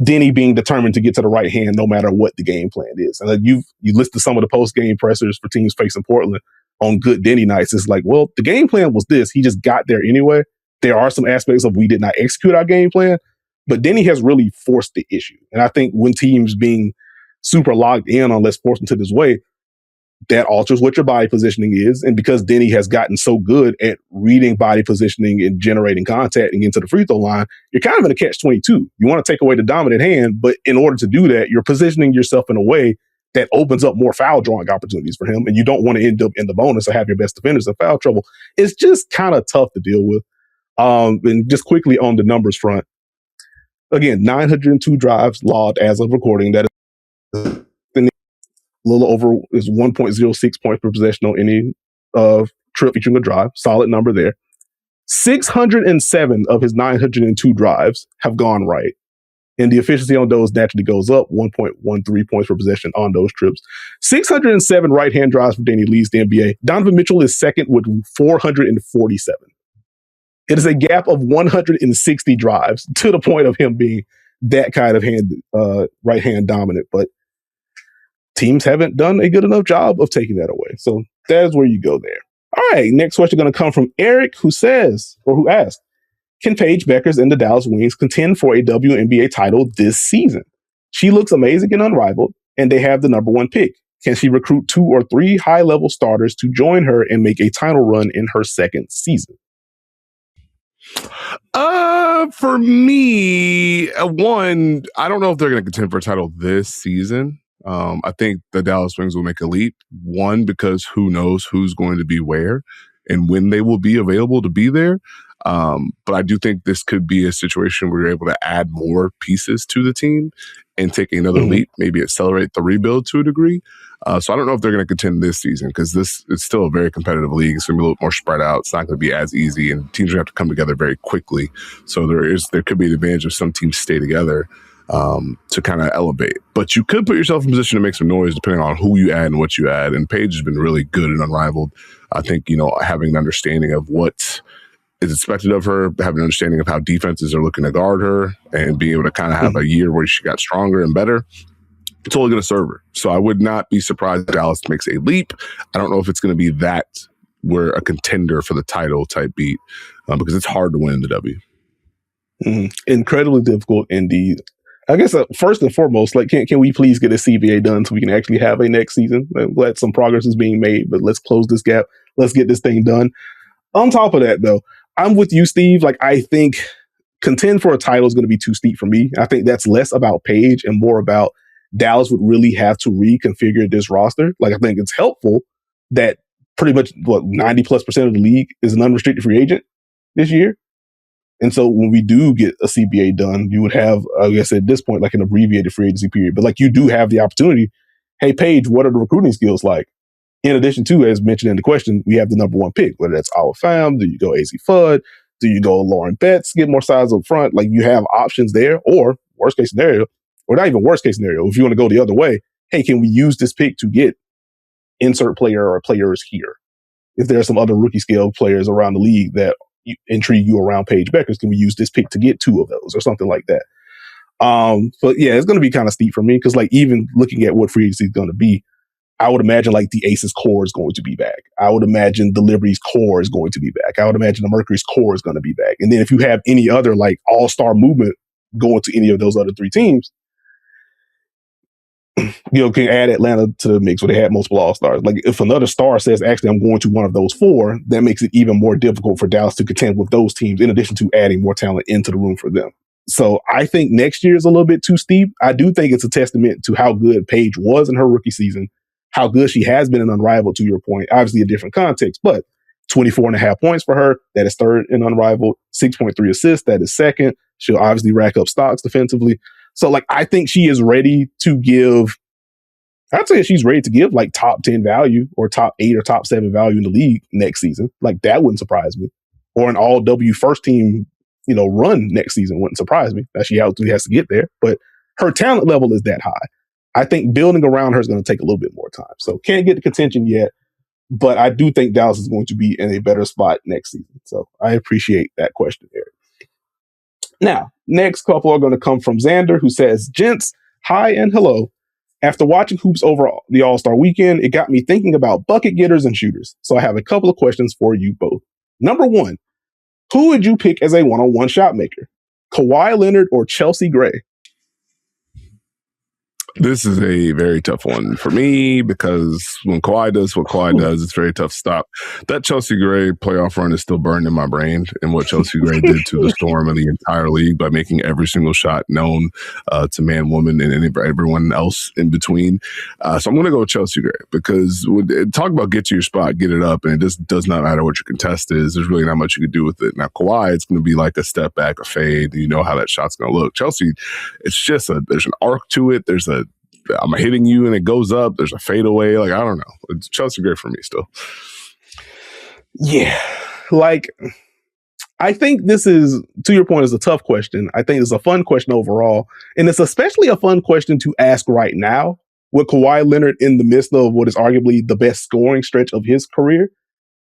Deni being determined to get to the right hand no matter what the game plan is. And you listen to some of the post-game pressers for teams facing Portland on good Deni nights. It's like, well, the game plan was this. He just got there anyway. There are some aspects of we did not execute our game plan, but Deni has really forced the issue. And I think when teams being super locked in on let's force them to this way, that alters what your body positioning is. And because Deni has gotten so good at reading body positioning and generating contact and getting to the free throw line, you're kind of in a catch-22. You want to take away the dominant hand, but in order to do that, you're positioning yourself in a way that opens up more foul drawing opportunities for him. And you don't want to end up in the bonus or have your best defenders in foul trouble. It's just kind of tough to deal with. And just quickly on the numbers front, again, 902 drives logged as of recording. That is a little over is 1.06 points per possession on any trip featuring a drive. Solid number there. 607 of his 902 drives have gone right. And the efficiency on those naturally goes up, 1.13 points per possession on those trips. 607 right-hand drives for Deni leads the NBA. Donovan Mitchell is second with 447. It is a gap of 160 drives to the point of him being that kind of right-hand dominant. But teams haven't done a good enough job of taking that away. So that's where you go there. All right, next question going to come from Eric, who asked, can Paige Bueckers and the Dallas Wings contend for a WNBA title this season? She looks amazing and unrivaled, and they have the number one pick. Can she recruit 2 or 3 high-level starters to join her and make a title run in her second season? For me, one, I don't know if they're going to contend for a title this season. I think the Dallas Wings will make a leap. One, because who knows who's going to be where and when they will be available to be there. But I do think this could be a situation where you're able to add more pieces to the team and take another leap, maybe accelerate the rebuild to a degree. So I don't know if they're going to contend this season because this is still a very competitive league. It's going to be a little more spread out. It's not going to be as easy, and teams are going to have to come together very quickly. So there could be an advantage if some teams stay together to kind of elevate. But you could put yourself in position to make some noise depending on who you add and what you add. And Paige has been really good and unrivaled. I think, having an understanding of what is expected of her, having an understanding of how defenses are looking to guard her, and being able to kind of have a year where she got stronger and better, it's only going to serve her. So I would not be surprised if Dallas makes a leap. I don't know if it's going to be that we're a contender for the title type beat because it's hard to win the W. Incredibly difficult indeed. I guess first and foremost, like, can we please get a CBA done so we can actually have a next season? I'm glad some progress is being made, but let's close this gap. Let's get this thing done. On top of that, though, I'm with you, Steve. Like, I think contend for a title is going to be too steep for me. I think that's less about Paige and more about Dallas would really have to reconfigure this roster. Like, I think it's helpful that pretty much 90+% of the league is an unrestricted free agent this year. And so when we do get a CBA done, you would have, I guess at this point, like an abbreviated free agency period. But like, you do have the opportunity. Hey, Paige, what are the recruiting skills like? In addition to, as mentioned in the question, we have the number one pick, whether that's our fam, do you go AZ Fudd? Do you go Lauren Betts, get more size up front? Like, you have options there, or worst case scenario, or not even worst case scenario, if you want to go the other way, hey, can we use this pick to get insert player or players here? If there are some other rookie scale players around the league that intrigue you around Paige Bueckers, can we use this pick to get 2 of those or something like that? But yeah, it's going to be kind of steep for me because, like, even looking at what free agency is going to be, I would imagine like the Aces core is going to be back. I would imagine the Liberty's core is going to be back. I would imagine the Mercury's core is going to be back. And then if you have any other like all-star movement going to any of those other 3 teams, can add Atlanta to the mix where they had multiple all-stars. Like if another star says, actually, I'm going to one of those four, that makes it even more difficult for Dallas to contend with those teams, in addition to adding more talent into the room for them. So I think next year is a little bit too steep. I do think it's a testament to how good Paige was in her rookie season, how good she has been in Unrivaled, to your point. Obviously a different context, but 24.5 points for her. That is third in Unrivaled. 6.3 assists. That is second. She'll obviously rack up stocks defensively. So like, I think she is ready to give, I'd say she's ready to give like top 10 value or top 8 or top 7 value in the league next season. Like that wouldn't surprise me. Or an all W first team, run next season wouldn't surprise me. That she obviously has to get there, but her talent level is that high. I think building around her is going to take a little bit more time. So can't get the contention yet, but I do think Dallas is going to be in a better spot next season. So I appreciate that question, Eric. Now, next couple are going to come from Xander, who says, gents, hi and hello. After watching hoops over the All-Star weekend, it got me thinking about bucket getters and shooters. So I have a couple of questions for you both. Number one, who would you pick as a one-on-one shot maker? Kawhi Leonard or Chelsea Gray? This is a very tough one for me because when Kawhi does what Kawhi does, it's very tough to stop. That Chelsea Gray playoff run is still burned in my brain, and what Chelsea Gray did to the Storm and the entire league by making every single shot known to man, woman, and everyone else in between. So I'm going to go with Chelsea Gray because talk about get to your spot, get it up, and it just does not matter what your contest is. There's really not much you can do with it. Now, Kawhi, it's going to be like a step back, a fade. You know how that shot's going to look. Chelsea, it's just there's an arc to it. There's I'm hitting you and it goes up. There's a fadeaway. Like, I don't know. It's Chelsea Gray for me still. Yeah. Like, I think this is, to your point, is a tough question. I think it's a fun question overall. And it's especially a fun question to ask right now with Kawhi Leonard in the midst of what is arguably the best scoring stretch of his career.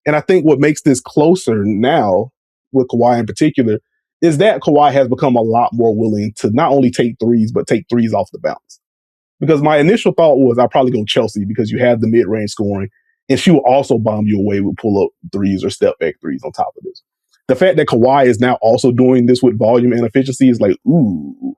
And I think what makes this closer now with Kawhi in particular is that Kawhi has become a lot more willing to not only take threes, but take threes off the bounce. Because my initial thought was I'd probably go Chelsea because you have the mid-range scoring, and she will also bomb you away with pull-up threes or step-back threes on top of this. The fact that Kawhi is now also doing this with volume and efficiency is like, ooh,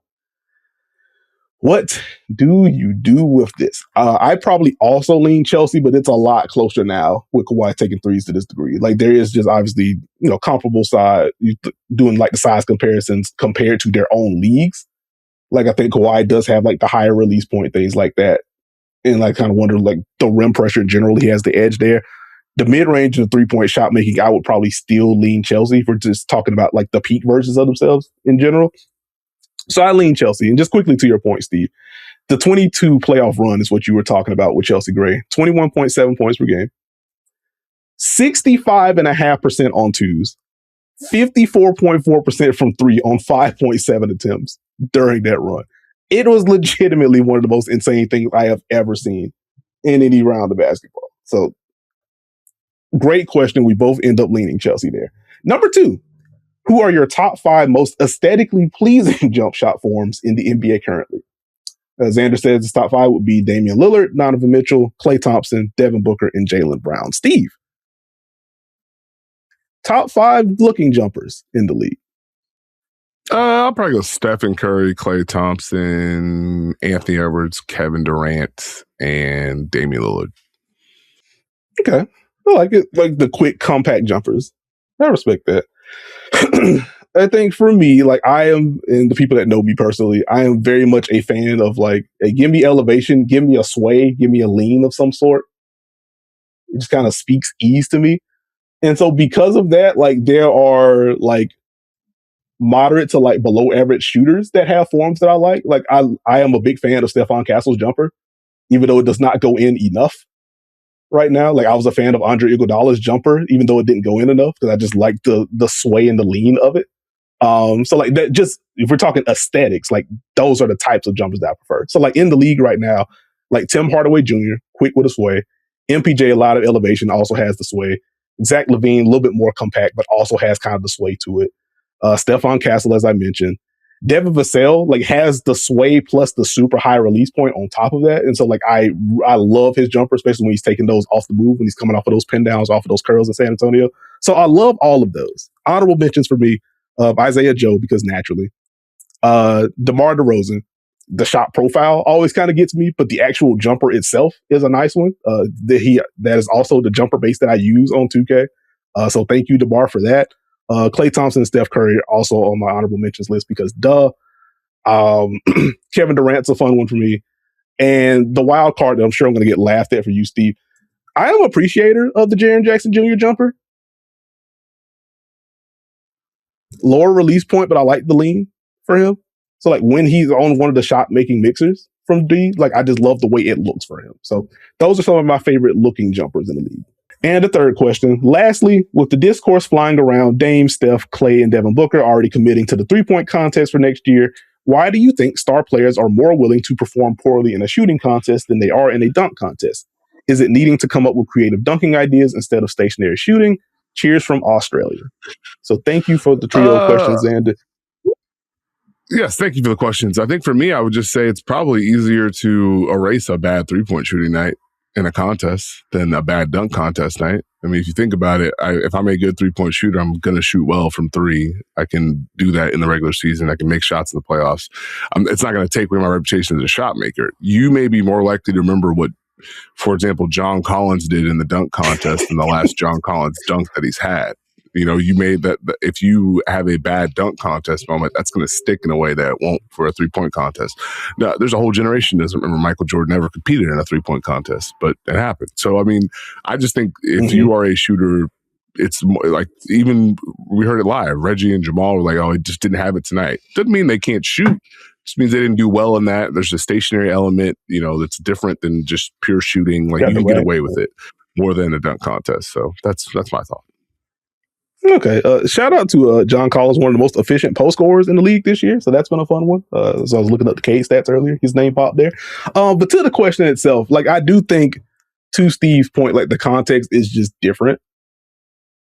what do you do with this? I probably also lean Chelsea, but it's a lot closer now with Kawhi taking threes to this degree. Like there is just obviously, comparable side, doing like the size comparisons compared to their own leagues. Like, I think Kawhi does have, like, the higher release point, things like that. And, like, kind of wonder, like, the rim pressure in general, he has the edge there. The mid-range and the three-point shot making, I would probably still lean Chelsea if we're just talking about, like, the peak versions of themselves in general. So I lean Chelsea. And just quickly to your point, Steve, the 22 playoff run is what you were talking about with Chelsea Gray. 21.7 points per game. 65.5% on twos. 54.4% from three on 5.7 attempts during that run. It was legitimately one of the most insane things I have ever seen in any round of basketball. So, great question. We both end up leaning Chelsea there. Number two, who are your top 5 most aesthetically pleasing jump shot forms in the NBA currently? Xander says his top 5 would be Damian Lillard, Donovan Mitchell, Klay Thompson, Devin Booker, and Jaylen Brown. Steve, top 5 looking jumpers in the league. I'll probably go Stephen Curry, Klay Thompson, Anthony Edwards, Kevin Durant, and Damian Lillard. Okay. I like it. Like the quick, compact jumpers. I respect that. I think for me, like I am, and the people that know me personally, I am very much a fan of like, hey, give me elevation, give me a sway, give me a lean of some sort. It just kind of speaks ease to me. And so because of that, like there are like moderate to like below average shooters that have forms that I like. Like I am a big fan of Stephon Castle's jumper, even though it does not go in enough right now. Like I was a fan of Andre Iguodala's jumper, even though it didn't go in enough because I just like the sway and the lean of it. So like that, just if we're talking aesthetics, like those are the types of jumpers that I prefer. So like in the league right now, like Tim Hardaway Jr., quick with a sway. MPJ, a lot of elevation, also has the sway. Zach LaVine, a little bit more compact, but also has kind of the sway to it. Stephon Castle, as I mentioned. Devin Vassell, like, has the sway plus the super high release point on top of that. And so, like, I love his jumper, especially when he's taking those off the move, when he's coming off of those pin downs, off of those curls in San Antonio. So I love all of those. Honorable mentions for me, Isaiah Joe, because naturally. DeMar DeRozan. the shot profile always kind of gets me, but the actual jumper itself is a nice one. That is also the jumper base that I use on 2K. So thank you, DeBar, for that. Klay Thompson and Steph Curry are also on my honorable mentions list because Kevin Durant's a fun one for me. And the wild card that I'm sure I'm going to get laughed at for you, Steve. I am an appreciator of the Jaren Jackson Jr. jumper. Lower release point, but I like the lean for him. So like when he's on one of the shot making mixers from D, like I just love the way it looks for him. So those are some of my favorite looking jumpers in the league. And the third question, lastly, with the discourse flying around Dame, Steph, Klay, and Devin Booker already committing to the 3-point contest for next year, why do you think star players are more willing to perform poorly in a shooting contest than they are in a dunk contest? Is it needing to come up with creative dunking ideas instead of stationary shooting? Cheers from Australia. So thank you for the trio of questions, and yes, thank you for the questions. I think for me, I would just say it's probably easier to erase a bad 3-point shooting night in a contest than a bad dunk contest night. I mean, if you think about it, if I'm a good 3-point shooter, I'm going to shoot well from 3. I can do that in the regular season. I can make shots in the playoffs. It's not going to take away my reputation as a shot maker. You may be more likely to remember what, for example, John Collins did in the dunk contest than the last John Collins dunk that he's had. You know, you made that if you have a bad dunk contest moment, that's going to stick in a way that it won't for a 3-point contest. Now, there's a whole generation that doesn't remember Michael Jordan ever competed in a 3-point contest, but it happened. So, I mean, I just think if you are a shooter, it's more like, even we heard it live. Reggie and Jamal were like, "Oh, it just didn't have it tonight." Doesn't mean they can't shoot. It just means they didn't do well in that. There's a stationary element, that's different than just pure shooting. Like you can get away with it more than a dunk contest. So that's my thought. Okay. Shout out to John Collins, one of the most efficient post scorers in the league this year. So that's been a fun one. So I was looking up the Cade stats earlier. His name popped there. But to the question itself, like I do think, to Steve's point, like the context is just different.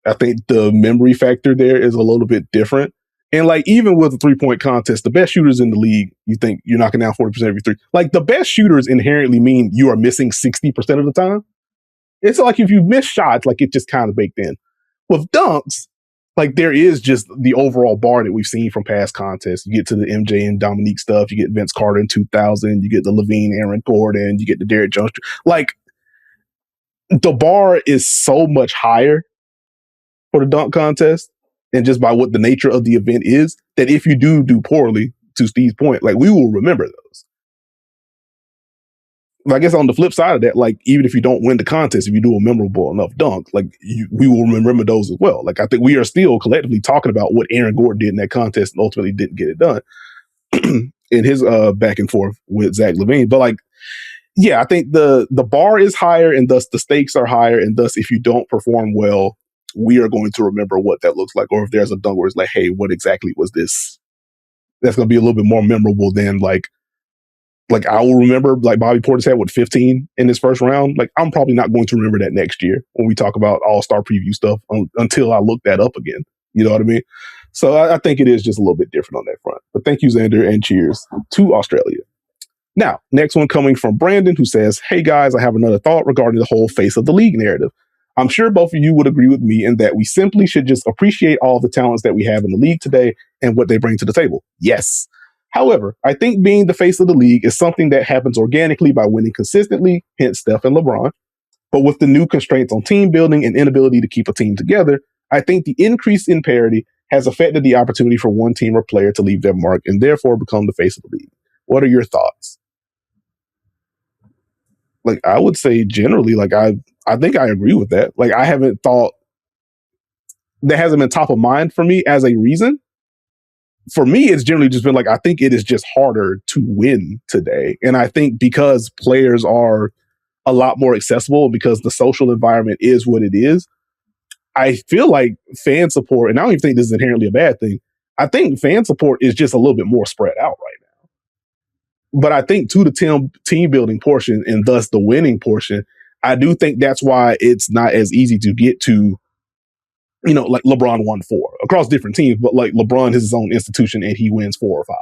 I think the memory factor there is a little bit different. And like even with a 3-point contest, the best shooters in the league, you think you're knocking down 40% of your three. Like the best shooters inherently mean you are missing 60% of the time. It's like if you miss shots, like it just kind of baked in. With dunks, like there is just the overall bar that we've seen from past contests. You get to the MJ and Dominique stuff, you get Vince Carter in 2000, you get the Levine, Aaron Gordon, you get the Derrick Jones. Like the bar is so much higher for the dunk contest, and just by what the nature of the event is, that if you do poorly, to Steve's point, like we will remember those. I guess on the flip side of that, like even if you don't win the contest, if you do a memorable enough dunk, like we will remember those as well. Like I think we are still collectively talking about what Aaron Gordon did in that contest and ultimately didn't get it done in his back and forth with Zach LaVine. But like, yeah, I think the bar is higher and thus the stakes are higher, and thus if you don't perform well, we are going to remember what that looks like. Or if there's a dunk where it's like, hey, what exactly was this? That's going to be a little bit more memorable than like I will remember like Bobby Portis had 15 in his first round. Like I'm probably not going to remember that next year when we talk about all-star preview stuff until I look that up again. You know what I mean? So I think it is just a little bit different on that front. But thank you, Xander, and cheers to Australia. Now, next one coming from Brandon, who says, "Hey guys, I have another thought regarding the whole face of the league narrative. I'm sure both of you would agree with me in that we simply should just appreciate all the talents that we have in the league today and what they bring to the table. Yes. However, I think being the face of the league is something that happens organically by winning consistently, hence Steph and LeBron. But with the new constraints on team building and inability to keep a team together, I think the increase in parity has affected the opportunity for one team or player to leave their mark and therefore become the face of the league. What are your thoughts?" Like, I would say generally, like, I think I agree with that. Like, I haven't thought, that hasn't been top of mind for me as a reason. For me, it's generally just been like, I think it is just harder to win today. And I think because players are a lot more accessible, because the social environment is what it is, I feel like fan support, and I don't even think this is inherently a bad thing, I think fan support is just a little bit more spread out right now. But I think to the team building portion and thus the winning portion, I do think that's why it's not as easy to get to, like LeBron won 4 across different teams, but like LeBron has his own institution and he wins 4 or 5.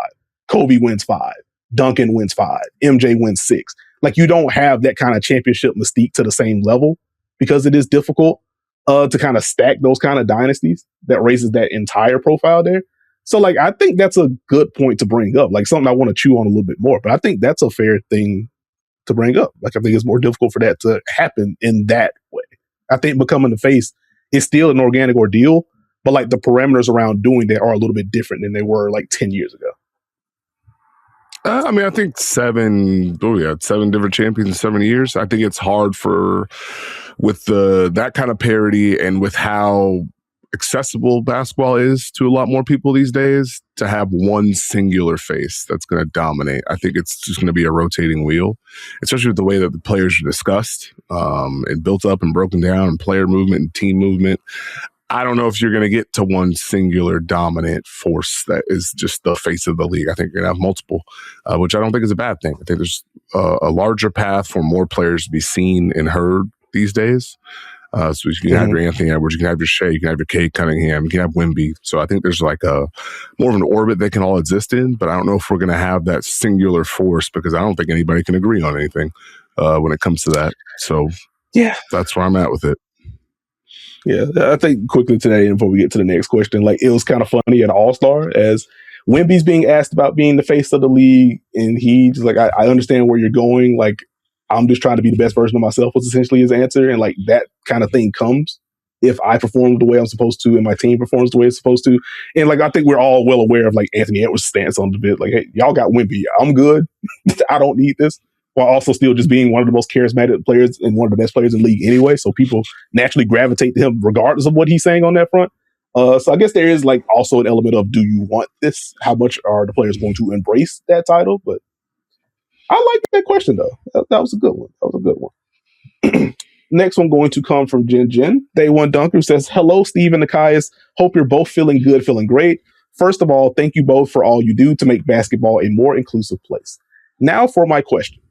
Kobe wins 5. Duncan wins 5. MJ wins 6. Like you don't have that kind of championship mystique to the same level because it is difficult to kind of stack those kind of dynasties that raises that entire profile there. So, like, I think that's a good point to bring up, like something I want to chew on a little bit more. But I think that's a fair thing to bring up. Like, I think it's more difficult for that to happen in that way. I think becoming the face is still an organic ordeal, but like the parameters around doing that are a little bit different than they were like 10 years ago. I mean, I think 7 different champions in 7 years. I think it's hard with that kind of parity and with how accessible basketball is to a lot more people these days, to have one singular face that's going to dominate. I think it's just going to be a rotating wheel, especially with the way that the players are discussed and built up and broken down, and player movement and team movement. I don't know if you're going to get to one singular dominant force that is just the face of the league. I think you're going to have multiple, which I don't think is a bad thing. I think there's a larger path for more players to be seen and heard these days. So you can have your Anthony Edwards, you can have your Shea, you can have your Cade Cunningham, you can have Wemby. So I think there's like a more of an orbit they can all exist in, but I don't know if we're going to have that singular force, because I don't think anybody can agree on anything when it comes to that. So yeah, that's where I'm at with it. Yeah, I think quickly today, before we get to the next question, like it was kind of funny at All-Star as Wemby's being asked about being the face of the league, and he just like, I understand where you're going. Like, I'm just trying to be the best version of myself was essentially his answer. And like that kind of thing comes if I perform the way I'm supposed to and my team performs the way it's supposed to. And like, I think we're all well aware of like Anthony Edwards' stance on the bit. Like, hey, y'all got Wemby. I'm good. I don't need this. While also still just being one of the most charismatic players and one of the best players in the league anyway. So people naturally gravitate to him regardless of what he's saying on that front. So I guess there is like also an element of, do you want this? How much are the players going to embrace that title? But I like that question though. That was a good one. Next one going to come from Jen. Day One Duncan says, hello, Steve and Nekias. Hope you're both feeling good, feeling great. First of all, thank you both for all you do to make basketball a more inclusive place. Now for my question.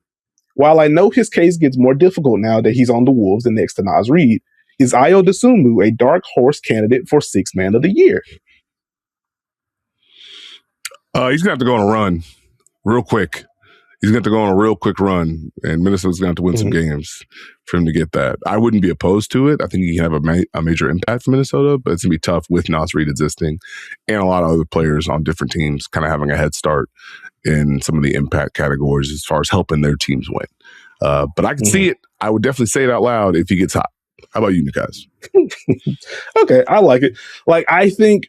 While I know his case gets more difficult now that he's on the Wolves and next to Naz Reid, is Ayo Dosunmu a dark horse candidate for Sixth Man of the Year? He's going to have to go on a run real quick. He's going to have to go on a real quick run, and Minnesota's going to have to win some games for him to get that. I wouldn't be opposed to it. I think he can have a major impact for Minnesota, but it's going to be tough with Naz Reid existing and a lot of other players on different teams kind of having a head start in some of the impact categories as far as helping their teams win. But I can see it. I would definitely say it out loud if he gets hot. How about you, guys? Okay, I like it. Like, I think,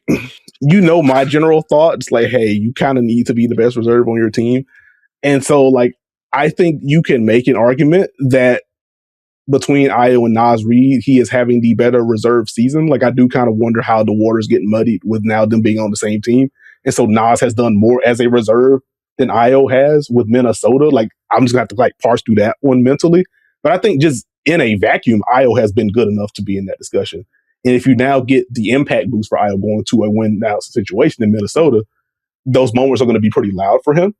my general thoughts, like, hey, you kind of need to be the best reserve on your team. And so, like, I think you can make an argument that between Ayo and Naz Reid, he is having the better reserve season. Like, I do kind of wonder how the waters get muddied with now them being on the same team. And so Naz has done more as a reserve than Ayo has with Minnesota. Like, I'm just going to have to like parse through that one mentally. But I think just in a vacuum, Ayo has been good enough to be in that discussion. And if you now get the impact boost for Ayo going to a win now situation in Minnesota, those moments are going to be pretty loud for him.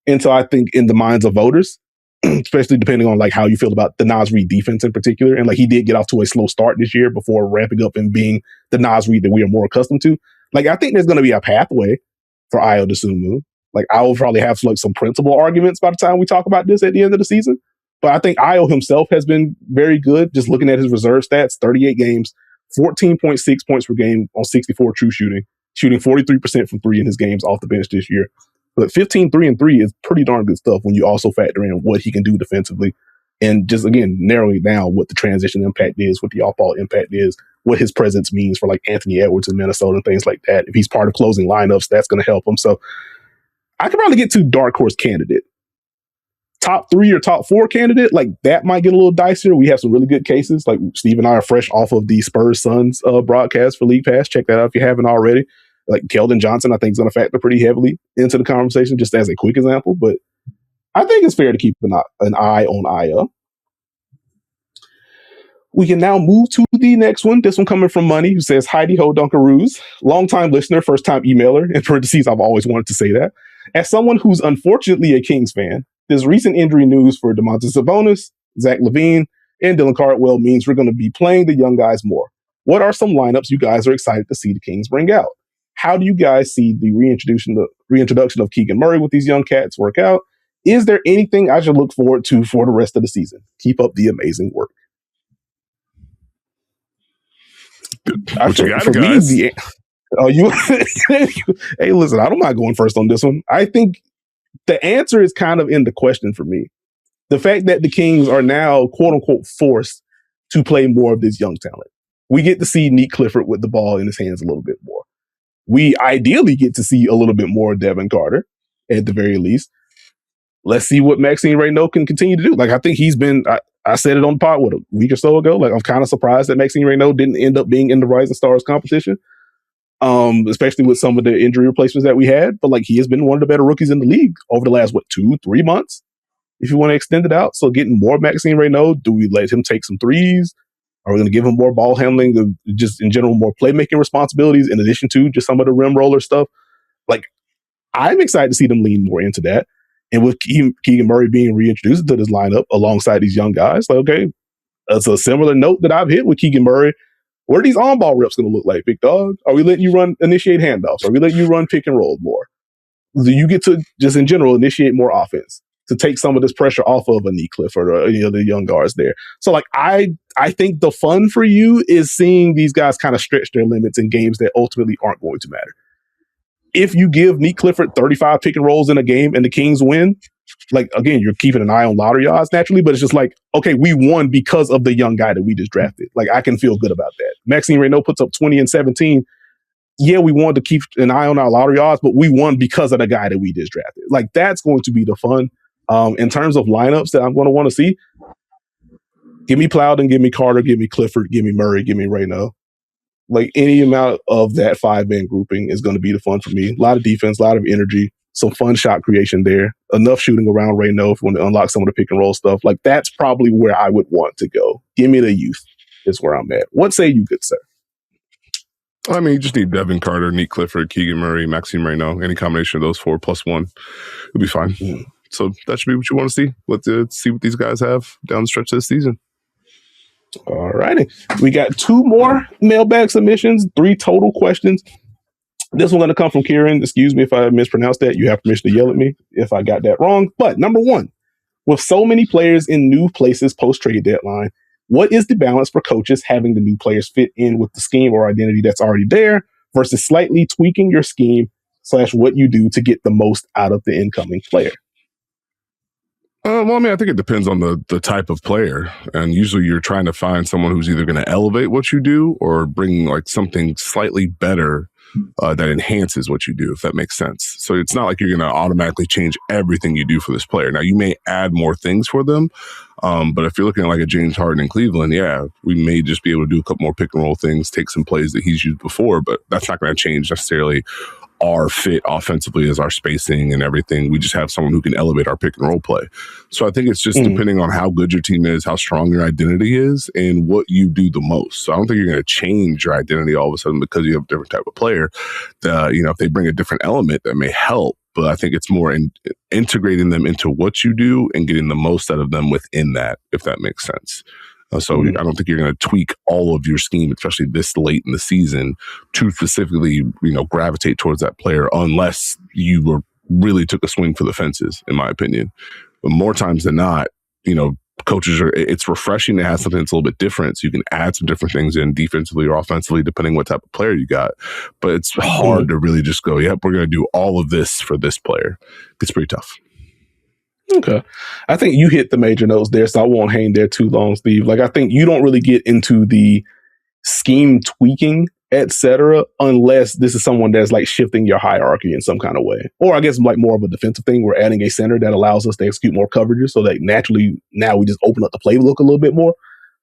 And so I think in the minds of voters, especially depending on like how you feel about the Naz Reid defense in particular, and like he did get off to a slow start this year before ramping up and being the Naz Reid that we are more accustomed to. Like, I think there's going to be a pathway for Ayo Dosunmu. Like, I will probably have like some principal arguments by the time we talk about this at the end of the season. But I think Ayo himself has been very good. Just looking at his reserve stats, 38 games, 14.6 points per game on 64 true shooting 43% from three in his games off the bench this year. But 15, 3 and 3 is pretty darn good stuff when you also factor in what he can do defensively. And just, again, narrowing down what the transition impact is, what the off-ball impact is, what his presence means for like Anthony Edwards in Minnesota and things like that. If he's part of closing lineups, that's going to help him. So I could probably get to dark horse candidate. Top 3 or top 4 candidate, like that might get a little dicier. We have some really good cases. Like Steve and I are fresh off of the Spurs Suns broadcast for League Pass. Check that out if you haven't already. Like Keldon Johnson, I think is going to factor pretty heavily into the conversation, just as a quick example. But I think it's fair to keep an eye on Ayo. We can now move to the next one. This one coming from Money, who says, Heidi Ho Dunkaroos, long-time listener, first-time emailer. In parentheses, I've always wanted to say that. As someone who's unfortunately a Kings fan, this recent injury news for Domantas Sabonis, Zach LaVine, and Dylan Cardwell means we're going to be playing the young guys more. What are some lineups you guys are excited to see the Kings bring out? How do you guys see the reintroduction of Keegan Murray with these young cats work out? Is there anything I should look forward to for the rest of the season? Keep up the amazing work. What you got, guys? Oh, hey, listen, I don't mind going first on this one. I think the answer is kind of in the question for me. The fact that the Kings are now, quote unquote, forced to play more of this young talent. We get to see Neek Clifford with the ball in his hands a little bit more. We ideally get to see a little bit more Devin Carter at the very least. Let's see what Maxime Reynaud can continue to do. Like, I think he's been, I said it on the pod, a week or so ago. Like, I'm kind of surprised that Maxime Reynaud didn't end up being in the Rising Stars competition, especially with some of the injury replacements that we had. But, like, he has been one of the better rookies in the league over the last, 2-3 months, if you want to extend it out. So, getting more Maxime Reynaud, do we let him take some threes? Are we going to give him more ball handling, just in general, more playmaking responsibilities in addition to just some of the rim roller stuff? Like, I'm excited to see them lean more into that. And with Keegan Murray being reintroduced to this lineup alongside these young guys, like, okay, that's a similar note that I've hit with Keegan Murray. What are these on-ball reps going to look like, big dog? Are we letting you initiate handoffs? Are we letting you run pick and roll more? Do you get to, just in general, initiate more offense to take some of this pressure off of a Neek Clifford or any of the young guards there? So, like, I think the fun for you is seeing these guys kind of stretch their limits in games that ultimately aren't going to matter. If you give Neek Clifford 35 pick and rolls in a game and the Kings win, like, again, you're keeping an eye on lottery odds naturally, but it's just like, okay, we won because of the young guy that we just drafted. Like, I can feel good about that. Maxime Reynaud puts up 20 and 17. Yeah, we wanted to keep an eye on our lottery odds, but we won because of the guy that we just drafted. Like, that's going to be the fun. In terms of lineups that I'm going to want to see, give me Plowden, give me Carter, give me Clifford, give me Murray, give me Reynaud. Like, any amount of that 5-man grouping is going to be the fun for me. A lot of defense, a lot of energy, some fun shot creation there, enough shooting around Reynaud if you want to unlock some of the pick and roll stuff. Like, that's probably where I would want to go. Give me the youth is where I'm at. What say you, good sir? I mean, you just need Devin Carter, Neek Clifford, Keegan Murray, Maxime Reynaud. Any combination of those 4 plus 1 will be fine. So that should be what you want to see. Let's see what these guys have down the stretch of this season. All righty. We got 2 more mailbag submissions, 3 total questions. This one's going to come from Kieran. Excuse me if I mispronounced that. You have permission to yell at me if I got that wrong. But number 1, with so many players in new places post-trade deadline, what is the balance for coaches having the new players fit in with the scheme or identity that's already there versus slightly tweaking your scheme / what you do to get the most out of the incoming player? Well, I mean, I think it depends on the type of player. And usually you're trying to find someone who's either going to elevate what you do or bring like something slightly better that enhances what you do, if that makes sense. So it's not like you're going to automatically change everything you do for this player. Now, you may add more things for them, but if you're looking at like a James Harden in Cleveland, yeah, we may just be able to do a couple more pick and roll things, take some plays that he's used before, but that's not going to change necessarily our fit offensively as our spacing and everything. We just have someone who can elevate our pick and roll play. So I think it's just depending on how good your team is, how strong your identity is, and what you do the most. So I don't think you're going to change your identity all of a sudden because you have a different type of player. If they bring a different element, that may help. But I think it's more in integrating them into what you do and getting the most out of them within that, if that makes sense. I don't think you're going to tweak all of your scheme, especially this late in the season, to specifically, gravitate towards that player unless you really took a swing for the fences, in my opinion. But more times than not, coaches it's refreshing to have something that's a little bit different. So you can add some different things in defensively or offensively, depending what type of player you got. But it's hard to really just go, yep, we're going to do all of this for this player. It's pretty tough. Okay. I think you hit the major notes there, so I won't hang there too long, Steve. Like, I think you don't really get into the scheme tweaking, etc., unless this is someone that's like shifting your hierarchy in some kind of way. Or I guess like more of a defensive thing. We're adding a center that allows us to execute more coverages so that naturally now we just open up the playbook a little bit more.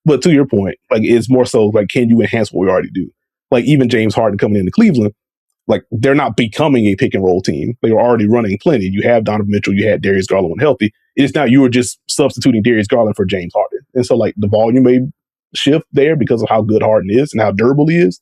But to your point, like, it's more so like, can you enhance what we already do? Like, even James Harden coming into Cleveland, like, they're not becoming a pick and roll team. They were already running plenty. You have Donovan Mitchell, you had Darius Garland when healthy. It's now you were just substituting Darius Garland for James Harden. And so, like, the volume may shift there because of how good Harden is and how durable he is.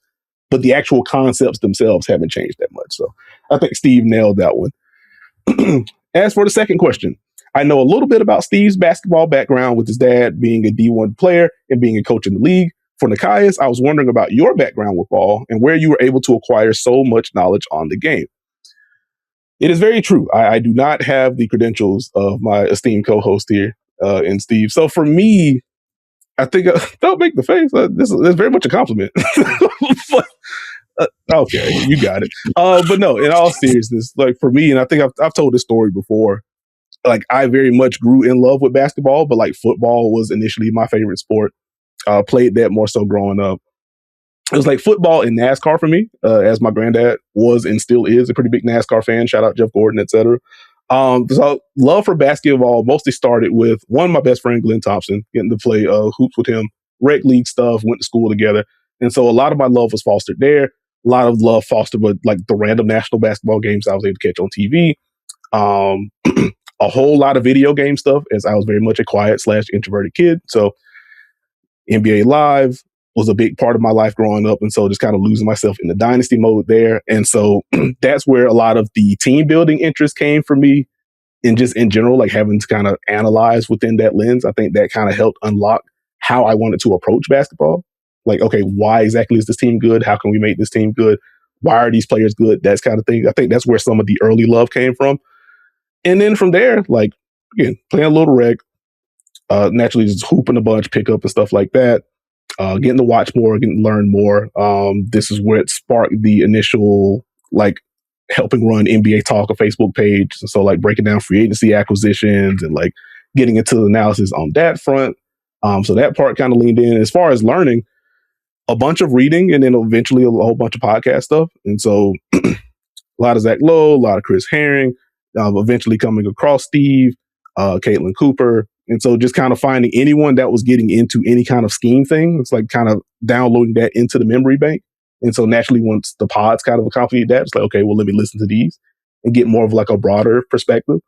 But the actual concepts themselves haven't changed that much. So I think Steve nailed that one. As for the second question, I know a little bit about Steve's basketball background with his dad being a D1 player and being a coach in the league. For Nekias, I was wondering about your background with ball and where you were able to acquire so much knowledge on the game. It is very true. I do not have the credentials of my esteemed co-host here in Steve. So for me, I think, don't make the face. This is very much a compliment. But Okay, you got it. But no, in all seriousness, like for me, and I think I've told this story before, like I very much grew in love with basketball, but like football was initially my favorite sport. Played that more so growing up. It was like football and NASCAR for me, as my granddad was and still is a pretty big NASCAR fan. Shout out Jeff Gordon, etc. So love for basketball mostly started with my best friend, Glenn Thompson, getting to play hoops with him, rec league stuff, went to school together. And so a lot of my love was fostered there. A lot of love fostered with like the random national basketball games I was able to catch on TV. A whole lot of video game stuff, as I was very much a quiet/introverted kid. So NBA Live was a big part of my life growing up. And so just kind of losing myself in the dynasty mode there. And so that's where a lot of the team building interest came for me, and just in general, like having to kind of analyze within that lens. I think that kind of helped unlock how I wanted to approach basketball. Like, okay, why exactly is this team good? How can we make this team good? Why are these players good? That kind of thing. I think that's where some of the early love came from. And then from there, like, again, playing a little rec, naturally just hooping a bunch, pick up and stuff like that, getting to watch more, getting to learn more. This is where it sparked the initial, like, helping run NBA Talk, a Facebook page. So, like, breaking down free agency acquisitions and, like, getting into the analysis on that front. So that part kind of leaned in. As far as learning, a bunch of reading and then eventually a whole bunch of podcast stuff. And so a lot of Zach Lowe, a lot of Chris Herring, eventually coming across Steve, Caitlin Cooper. And so just kind of finding anyone that was getting into any kind of scheme thing. It's like kind of downloading that into the memory bank. And so naturally, once the pods kind of accompanied that, it's like, okay, well, let me listen to these and get more of like a broader perspective.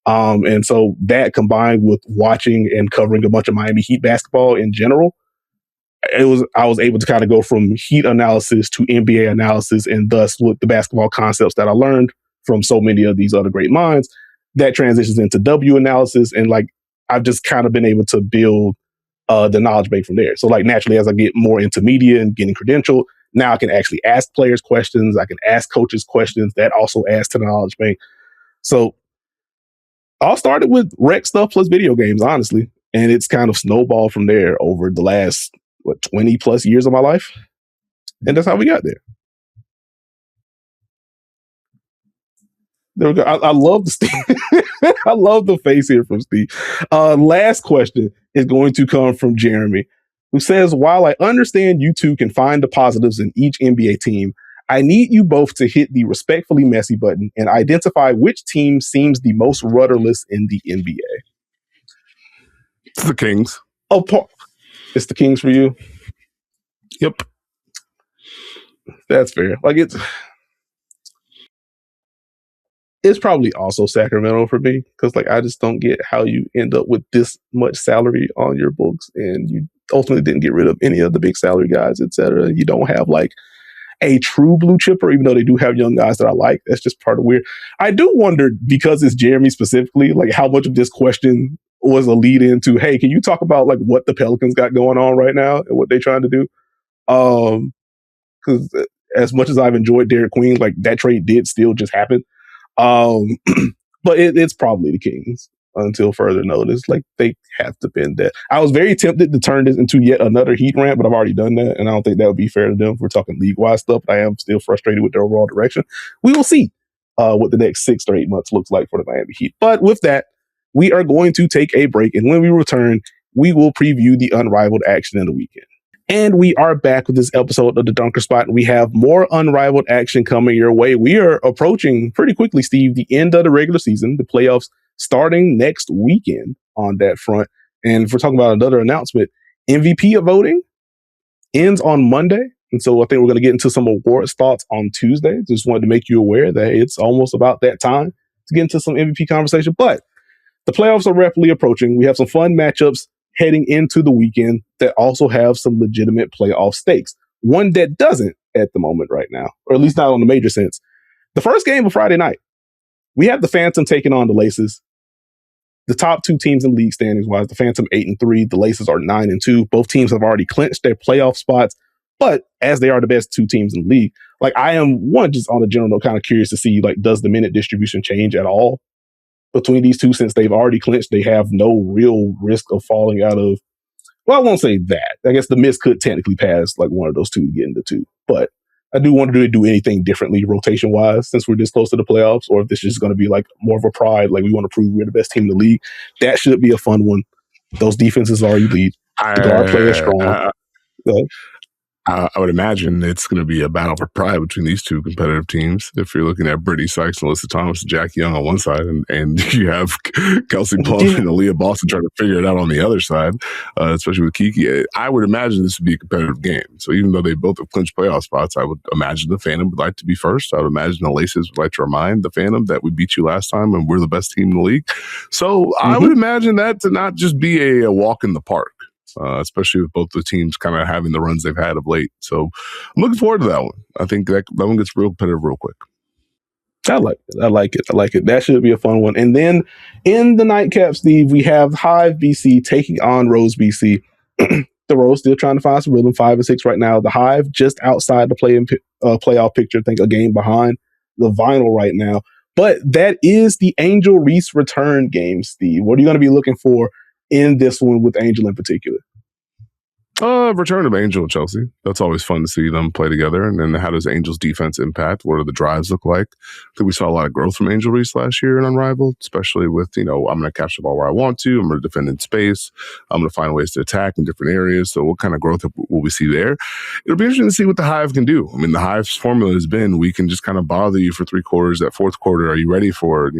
And so that combined with watching and covering a bunch of Miami Heat basketball in general, I was able to kind of go from Heat analysis to NBA analysis, and thus with the basketball concepts that I learned from so many of these other great minds, that transitions into W analysis. And like, I've just kind of been able to build the knowledge bank from there. So like naturally, as I get more into media and getting credentialed, now I can actually ask players questions. I can ask coaches questions. That also adds to the knowledge bank. So all started with rec stuff plus video games, honestly. And it's kind of snowballed from there over the last, 20 plus years of my life. And that's how we got there. There we go. I love the Steve. I love the face here from Steve. Last question is going to come from Jeremy, who says, while I understand you two can find the positives in each NBA team, I need you both to hit the respectfully messy button and identify which team seems the most rudderless in the NBA. It's the Kings. Oh, it's the Kings for you? Yep. That's fair. Like it's probably also Sacramento for me, because like I just don't get how you end up with this much salary on your books and you ultimately didn't get rid of any of the big salary guys, etc. You don't have like a true blue chipper, even though they do have young guys that I like. That's just part of weird. I do wonder, because it's Jeremy specifically, like how much of this question was a lead into, hey, can you talk about like what the Pelicans got going on right now and what they're trying to do? Because as much as I've enjoyed Derek Queen, like that trade did still just happen. But it's probably the Kings until further notice. Like they have to bend that. I was very tempted to turn this into yet another Heat rant, but I've already done that, and I don't think that would be fair to them if we're talking league-wide stuff. I am still frustrated with their overall direction. We will see what the next 6 or 8 months looks like for the Miami Heat. But with that, we are going to take a break, and when we return, we will preview the unrivaled action in the weekend. And we are back with this episode of the Dunker Spot, and we have more unrivaled action coming your way. We are approaching pretty quickly, Steve, the end of the regular season, the playoffs starting next weekend on that front. And if we're talking about another announcement, MVP voting ends on Monday. And so I think we're going to get into some awards thoughts on Tuesday. Just wanted to make you aware that it's almost about that time to get into some MVP conversation. But the playoffs are rapidly approaching. We have some fun matchups heading into the weekend that also have some legitimate playoff stakes. One that doesn't at the moment right now, or at least not on the major sense. The first game of Friday night, we have the Phantom taking on the Laces. The top 2 teams in league standings wise, the Phantom 8-3, the Laces are 9-2. Both teams have already clinched their playoff spots, but as they are the best 2 teams in the league, like I am just on a general note, kind of curious to see, like, does the minute distribution change at all between these two? Since they've already clinched, they have no real risk of falling out of, well, I won't say that. I guess the Mist could technically pass like one of those two to get into 2, but I do wonder, do they do anything differently rotation wise since we're this close to the playoffs, or if this is just going to be like more of a pride, like we want to prove we're the best team in the league. That should be a fun one. Those defenses are elite. The guard play is strong. I would imagine it's going to be a battle for pride between these two competitive teams. If you're looking at Brittany Sykes and Alyssa Thomas and Jack Young on one side, and you have Kelsey Plum and Aaliyah Boston trying to figure it out on the other side, especially with Kiki, I would imagine this would be a competitive game. So even though they both have clinched playoff spots, I would imagine the Phantom would like to be first. I would imagine the Laces would like to remind the Phantom that we beat you last time and we're the best team in the league. So I would imagine that to not just be a walk in the park. Especially with both the teams kind of having the runs they've had of late. So I'm looking forward to that one. I think that one gets real competitive real quick. I like it. That should be a fun one. And then in the nightcap, Steve, we have Hive BC taking on Rose BC. The Rose still trying to find some rhythm, 5-6 right now. The Hive just outside the playoff picture, I think a game behind the Vinyl right now. But that is the Angel Reese return game, Steve. What are you going to be looking for in this one with Angel in particular? Return of Angel and Chelsea. That's always fun to see them play together. And then how does Angel's defense impact? What do the drives look like? I think we saw a lot of growth from Angel Reese last year in Unrivaled, especially with, I'm going to catch the ball where I want to. I'm going to defend in space. I'm going to find ways to attack in different areas. So what kind of growth will we see there? It'll be interesting to see what the Hive can do. I mean, the Hive's formula has been, we can just kind of bother you for 3 quarters. That 4th quarter, are you ready for,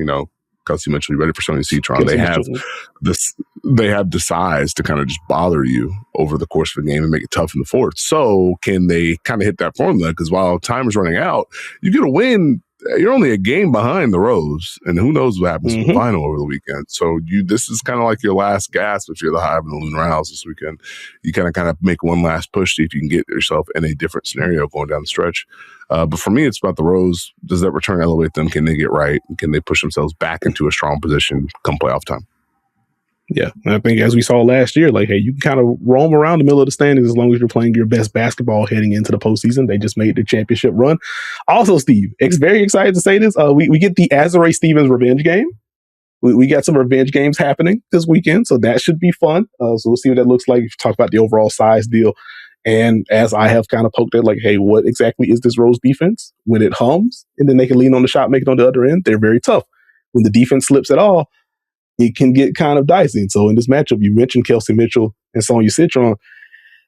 Kelsey Mitchell, you ready for Sonny Citron? They have the size to kind of just bother you over the course of a game and make it tough in the 4th. So can they kind of hit that formula? Because while time is running out, you get a win. You're only a game behind the Rose, and who knows what happens with the Vinyl over the weekend. So this is kind of like your last gasp if you're the Hive and the Lunar Owls this weekend. You kind of make one last push, see if you can get yourself in a different scenario going down the stretch. But for me, it's about the Rose. Does that return elevate them? Can they get right? Can they push themselves back into a strong position come playoff time? Yeah, and I think as we saw last year, like, hey, you can kind of roam around the middle of the standings as long as you're playing your best basketball heading into the postseason. They just made the championship run. Also, Steve, very excited to say this. We get the Azare Stevens revenge game. We got some revenge games happening this weekend, so that should be fun. So we'll see what that looks like. If you talk about the overall size deal, and as I have kind of poked at, like, hey, what exactly is this Rose defense? When it hums, and then they can lean on the shot, make it on the other end, they're very tough. When the defense slips at all, it can get kind of dicey. And so in this matchup, you mentioned Kelsey Mitchell and Sonya Citron.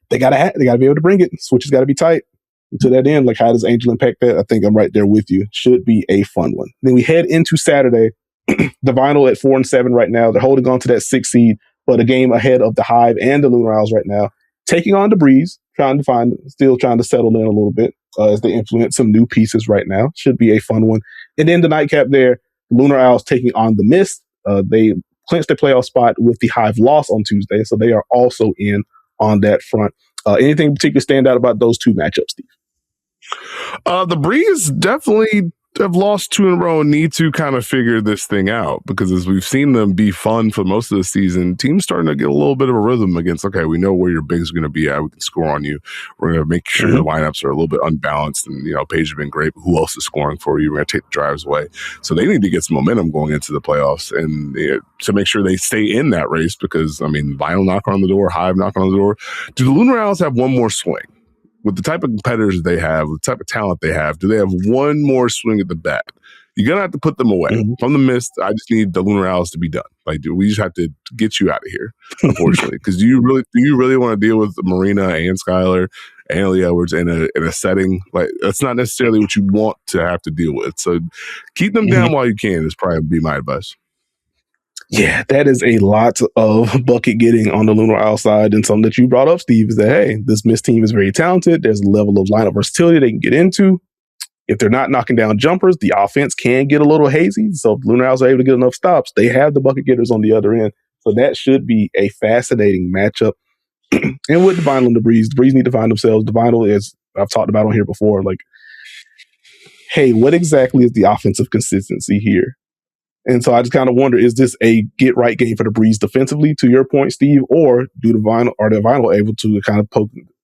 They gotta be able to bring it. Switches got to be tight. And to that end, like, how does Angel impact that? I think I'm right there with you. Should be a fun one. Then we head into Saturday. The Vinyl at 4-7 right now. They're holding on to that 6th seed, but a game ahead of the Hive and the Lunar Owls right now. Taking on the Breeze, still trying to settle in a little bit as they implement some new pieces right now. Should be a fun one. And then the nightcap there, Lunar Owls taking on the Mist. They clinched their playoff spot with the Hive loss on Tuesday, so they are also in on that front. Anything in particular stand out about those two matchups, Steve? The Breeze definitely have lost 2 in a row and need to kind of figure this thing out, because as we've seen them be fun for most of the season, teams starting to get a little bit of a rhythm against, okay, we know where your bigs are going to be at. We can score on you. We're going to make sure the lineups are a little bit unbalanced, and, Paige has been great, but who else is scoring for you? We're going to take the drives away. So they need to get some momentum going into the playoffs and to make sure they stay in that race, because, Vinyl knocking on the door, Hive knocking on the door. Do the Lunar Owls have one more swing? With the type of competitors they have, with the type of talent they have, do they have one more swing at the bat? You're going to have to put them away. From the Mist, I just need the Lunar Owls to be done. Like, we just have to get you out of here, unfortunately. Because do you really want to deal with Marina and Skylar and Lee Edwards in a setting? Like, that's not necessarily what you want to have to deal with. So keep them down while you can is probably be my advice. Yeah, that is a lot of bucket getting on the Lunar Owl side. And something that you brought up, Steve, is that, hey, this Mist team is very talented. There's a level of lineup versatility they can get into. If they're not knocking down jumpers, the offense can get a little hazy. So if the Lunar Owls are able to get enough stops, they have the bucket getters on the other end. So that should be a fascinating matchup. And with the Vinyl and the Breeze need to find themselves. The Vinyl, as I've talked about on here before, like, hey, what exactly is the offensive consistency here? And so I just kind of wonder, is this a get right game for the Breeze defensively, to your point, Steve, or are the Vinyl able to kind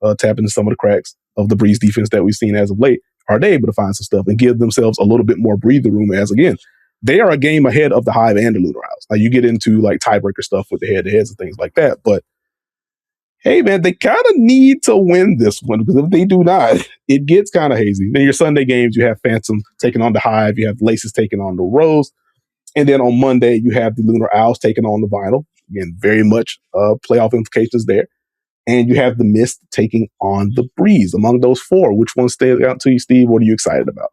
of tap into some of the cracks of the Breeze defense that we've seen as of late? Are they able to find some stuff and give themselves a little bit more breather room, as, again, they are a game ahead of the Hive and the Lunar Owls? Now, you get into like tiebreaker stuff with the head-to-heads and things like that, but hey, man, they kind of need to win this one, because if they do not, it gets kind of hazy. Then your Sunday games, you have Phantom taking on the Hive, you have Laces taking on the Rose, and then on Monday, you have the Lunar Owls taking on the Vinyl. Again, very much playoff implications there. And you have the Mist taking on the Breeze. Among those four, which one stands out to you, Steve? What are you excited about?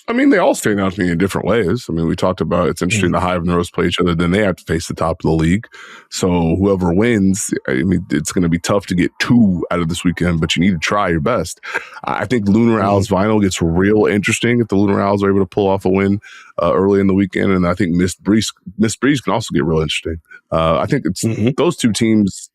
I mean, they all stand out to me in different ways. I mean, we talked about it's interesting the Hive and the Rose play each other, then they have to face the top of the league. So whoever wins, I mean, it's going to be tough to get two out of this weekend, but you need to try your best. I think Lunar Owls Vinyl gets real interesting if the Lunar Owls are able to pull off a win early in the weekend. And I think Mist Breeze can also get real interesting. I think it's those two teams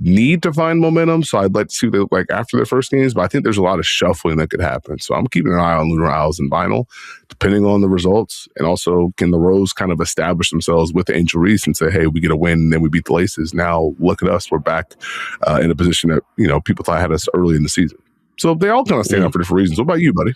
need to find momentum, so I'd like to see what they look like after their first games, but I think there's a lot of shuffling that could happen. So I'm keeping an eye on Lunar Owls and Vinyl, depending on the results. And also, can the Rose kind of establish themselves with Angel Reese and say, hey, we get a win and then we beat the Laces. Now look at us, we're back in a position that, you know, people thought had us early in the season. So they all kind of stand out for different reasons. What about you, buddy?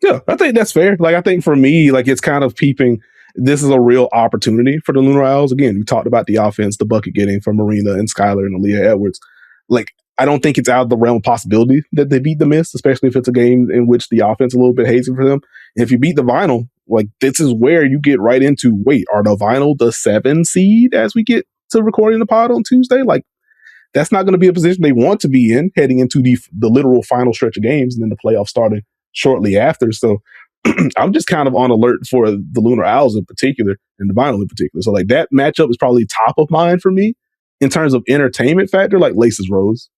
Yeah, I think that's fair. Like, I think for me, like, it's kind of peeping. This is a real opportunity for the Lunar Owls. Again, we talked about the offense, the bucket getting from Marina and Skylar and Aaliyah Edwards. Like, I don't think it's out of the realm of possibility that they beat the Mist, especially if it's a game in which the offense is a little bit hazy for them. And if you beat the Vinyl, like, this is where you get right into, wait, are the Vinyl the 7 seed as we get to recording the pod on Tuesday? Like, that's not going to be a position they want to be in heading into the literal final stretch of games and then the playoffs starting shortly after. So I'm just kind of on alert for the Lunar Owls in particular and the Vinyl in particular. So like that matchup is probably top of mind for me in terms of entertainment factor, like Laces Rose.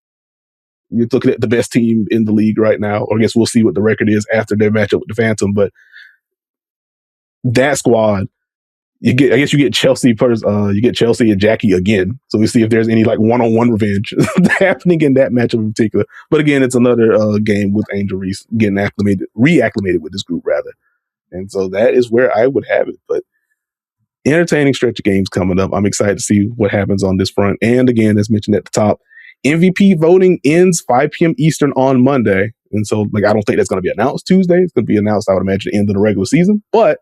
You're looking at the best team in the league right now, or I guess we'll see what the record is after their matchup with the Phantom. But that squad, you get Chelsea and Jackie again. So we see if there's any like one-on-one revenge happening in that matchup in particular. But again, it's another game with Angel Reese getting reacclimated with this group rather. And so that is where I would have it. But entertaining stretch of games coming up. I'm excited to see what happens on this front. And again, as mentioned at the top, MVP voting ends 5 p.m. Eastern on Monday. And so like I don't think that's going to be announced Tuesday. It's going to be announced, I would imagine, end of the regular season. But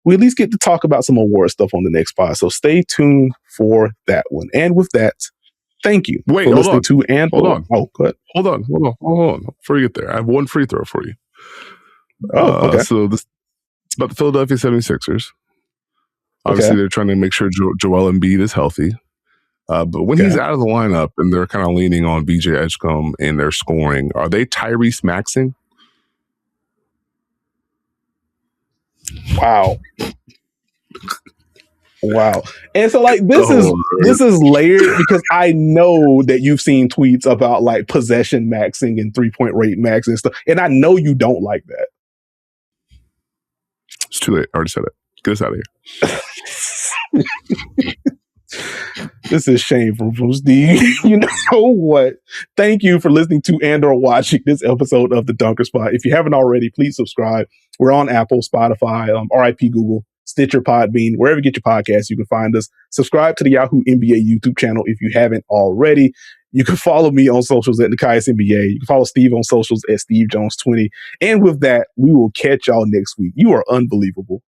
we at least get to talk about some award stuff on the next pod. So stay tuned for that one. And with that, thank you for listening to and hold on. Oh, go ahead. Hold on. Before you get there, I have one free throw for you. Oh, okay. So it's about the Philadelphia 76ers. Obviously, they're trying to make sure Joel Embiid is healthy. But when he's out of the lineup and they're kind of leaning on BJ Edgecombe in their scoring, are they Tyrese Maxing? Wow. And so like this is layered because I know that you've seen tweets about like possession maxing and 3-point rate maxing and stuff. And I know you don't like that. It's too late. I already said it. Get us out of here. This is shameful from Steve. You know what? Thank you for listening to and or watching this episode of The Dunker Spot. If you haven't already, please subscribe. We're on Apple, Spotify, RIP Google, Stitcher, Podbean, wherever you get your podcasts, you can find us. Subscribe to the Yahoo NBA YouTube channel if you haven't already. You can follow me on socials at Nekias NBA. You can follow Steve on socials at SteveJones20. And with that, we will catch y'all next week. You are unbelievable.